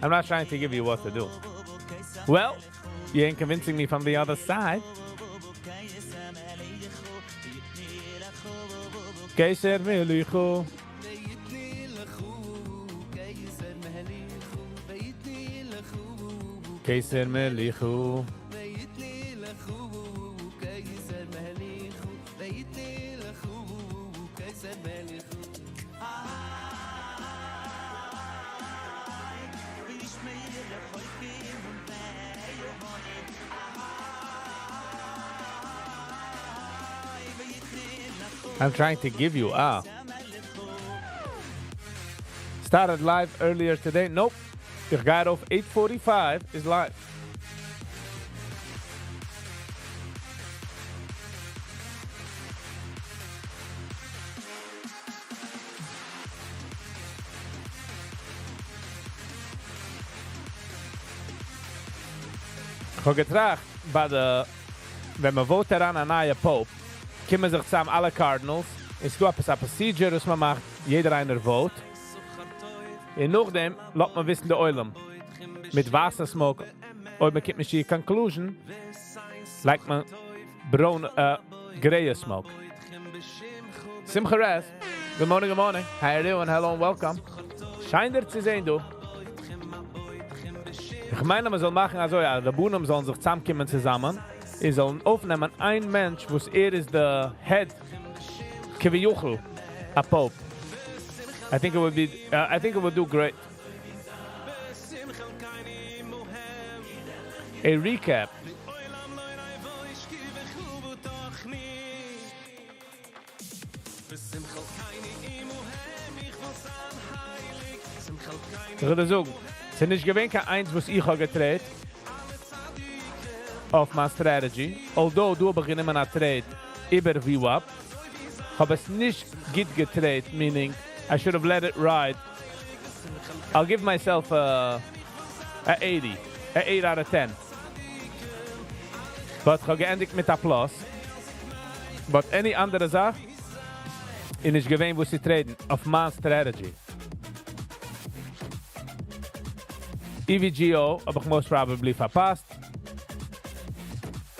I'm not trying to give you what to do. Well, you ain't convincing me from the other side. Keiser Melichu. Keiser Melichu. I'm trying to give you started live earlier today. Nope. The guy of 8:45 is live. Ik heb getracht bij de, wenn man votet an een nieuwe Pope, kommen sich zusammen alle Cardinals. Es gibt eine Procedure, dass man macht, jeder einer vote. Und nachdem lässt man wissen der Eulam. Mit Wassersmoke. Und man kommt nicht die Conclusion, like man graye smoke. Simcha Res. Good morning, good morning. How are you doing? Hello and welcome. Schein dir zu sehen, du. Ich meine, man soll machen, also ja, die Buhnen sollen sich zusammenkommen zusammen. Sie sollen aufnehmen ein Mensch, wo ist der Head, Kivijuchel, a Pope. I think it would do great. A recap. Ich würde sagen, es ist nicht gewinnt kein eins, was ich habe gedreht. Of my strategy. Although du beginnen man a trade über VWAP, habe es nicht gut getrade, meaning I should have let it ride. I'll give myself a 80, a 8 out of 10. But ich habe geendigt mit Applaus. But any andere Sache, in is gewinn, wo sie traden, of my strategy. EVGO habe ich most probably verpasst.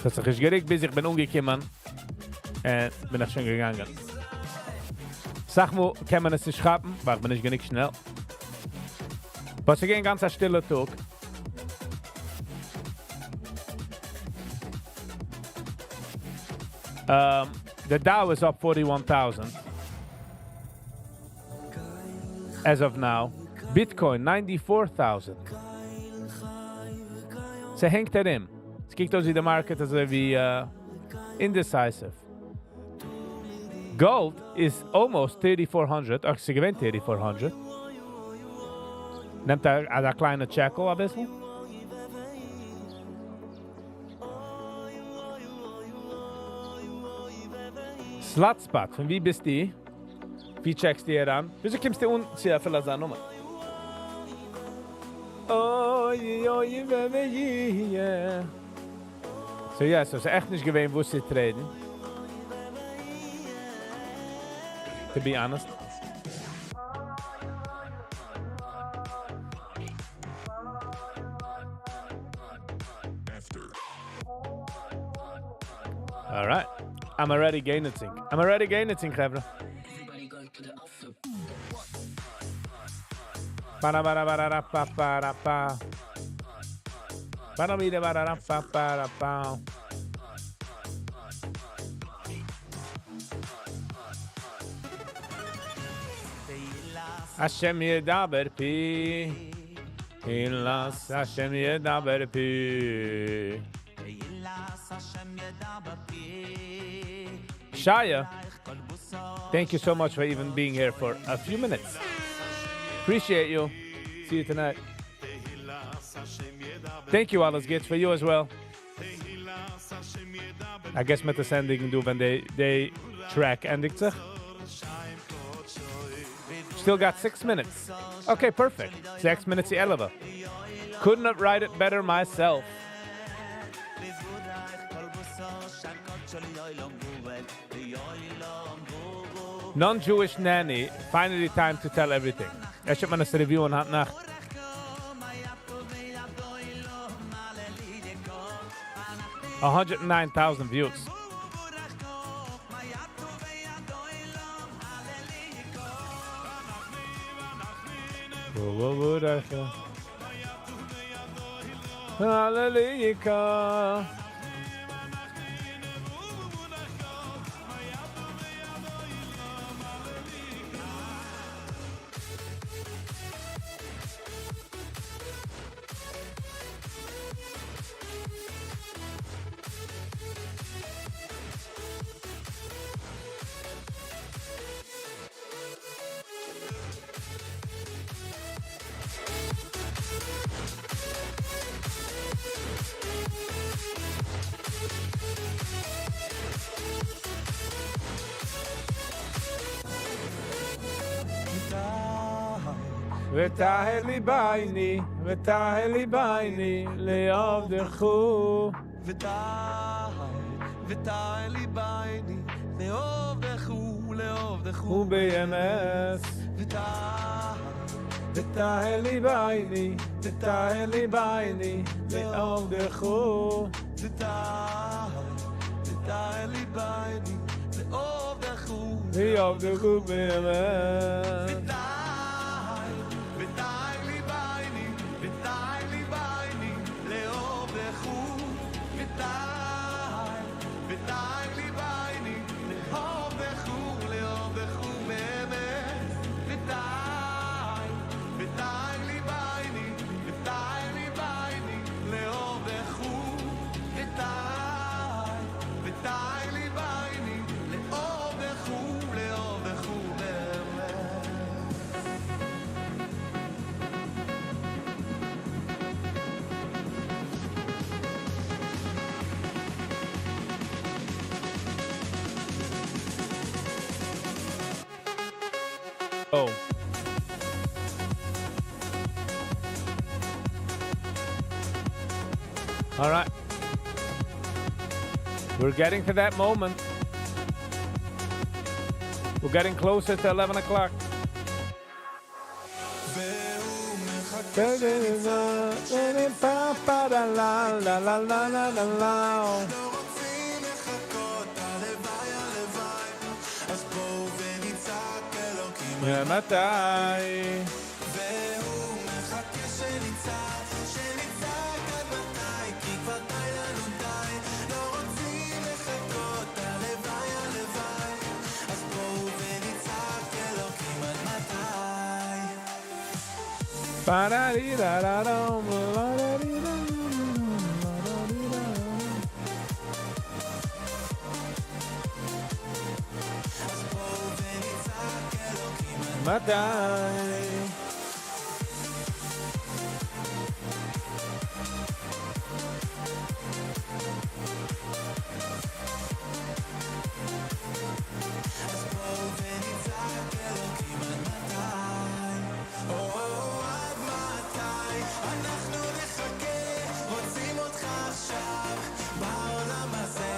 Das ist geregt, bis ich bin umgekommen und bin ich schon gegangen. Sag mal, kann man es nicht schreiben? Weil ich bin nicht genug schnell. Was ich ein ganz stiller Tag. The Dow is up 41,000 as of now. Bitcoin 94,000. So hängt erin. Es kijkt aus wie der Market, also wie indecisive. Gold is almost 3,400. Ach, sie gewinnt 3,400. Nimmt er kleine Checkle ein bisschen. Slotspot, von wie bist du? Wie checkst du hier an? Wieso kommst du unziehen für das Nummer? Oh, yeah. So ja, so ist echt nicht gewesen, wo sie treten. To be honest. All right. I'm already gaining thing. Gevra. Ba-da-ba-da-ba-da-pa-pa-da-pa. Ba-da-ba-da-ba-da-pa-pa-da-pa. Hashem yedaber pi. Ilas Hashem yedaber pi. Shaya, thank you so much for even being here for a few minutes. Appreciate you. See you tonight. Thank you, alles gets for you as well. I guess met de sending doen when they track endigt zich. Still got 6 minutes. Okay, perfect. 6 minutes 11. Could not write it better myself. Non-Jewish nanny, finally time to tell everything. Ich hab mir das Review in Hand Nacht. $109,000 views. Hallelujah. ותהל לי בעיני לעבדכו ותהל לי בעיני לעבדכו ובאמס ותהל לי בעיני לעבדכו ותהל לי בעיני לעבדכו באמס Oh. All right. We're getting to that moment. We're getting closer to 11 o'clock. מתי? והוא מחכה שנצעק, שנצעק עד מתי, כי כבר די לנו די, לא רוצים לחכות, הלוואי הלוואי, אז בואו ונצעק אלוקים עד מתי. פרדידדדום, אז בואו ונצעק אלוקים עד מתי? אז בואו ונצעק אלוקים עד מתי, עד מתי אנחנו נחכה, רוצים אותך עכשיו בעולם הזה,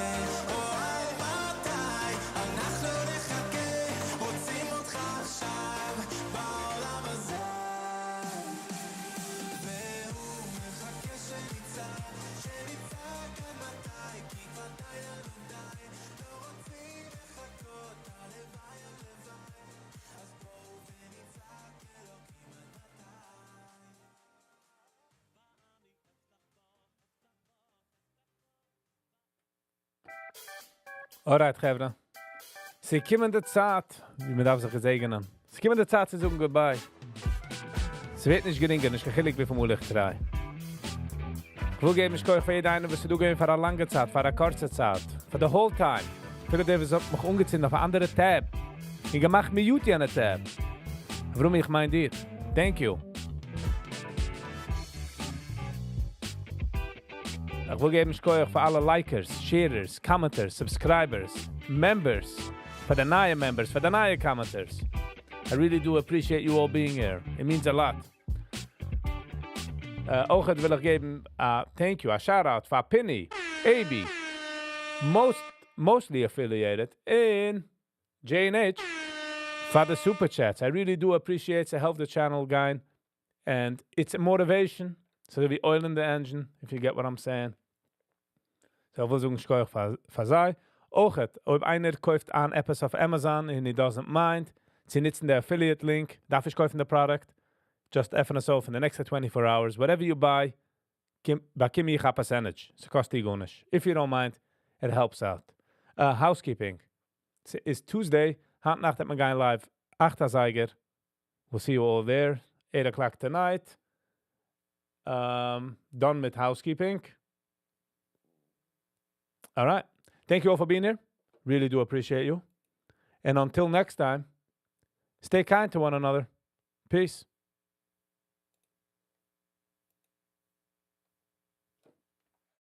עד מתי אנחנו נחכה, רוצים אותך עכשיו בעולם הזה, והוא מחכה שנצעק, שנצעק עד מתי, כי כבר די לנו די, לא רוצים לחכות, הלוואי הלוואי, אז בואו ונצעק אלוקים עד מתי. Alright, חבר'ה. Sie kommen der Zeit, wie man darf sich segnen. Sie kommen der Zeit zu sagen goodbye. Es wird nicht gelingen, ich kann wie vom Ulich 3. Ich will geben, ich kann für jeden einen, was du gehen für eine lange Zeit, für eine kurze Zeit, für the whole time. Viele Davis hat mich umgezogen auf eine andere Tab. Ich mache mir Juti an der Tab. Warum ich meine dir? Thank you. Ich will geben, ich kann für alle Likers, Sharers, Commenters, Subscribers, Members, für die neue Members, für die neue Commenters. I really do appreciate you all being here. It means a lot. Auch will ich geben, thank you, a shout out for Penny, AB, mostly affiliated in J&H for the super chats. I really do appreciate it. Help the channel, guy, and it's a motivation. So we oil in the engine, if you get what I'm saying. So ich will sagen, ich kann euch verzeihen. Auch, ob einer kauft an etwas auf Amazon and he doesn't mind, sie nutzen der Affiliate-Link, darf ich kaufen the product, just FNSO for the next 24 hours. Whatever you buy, give me a percentage. It's cost you nicht. If you don't mind, it helps out. Housekeeping. It's Tuesday, Handnacht at my live, 8 Zeiger. We'll see you all there, 8 o'clock tonight. Done with housekeeping. All right. Thank you all for being here. Really do appreciate you. And until next time, stay kind to one another. Peace.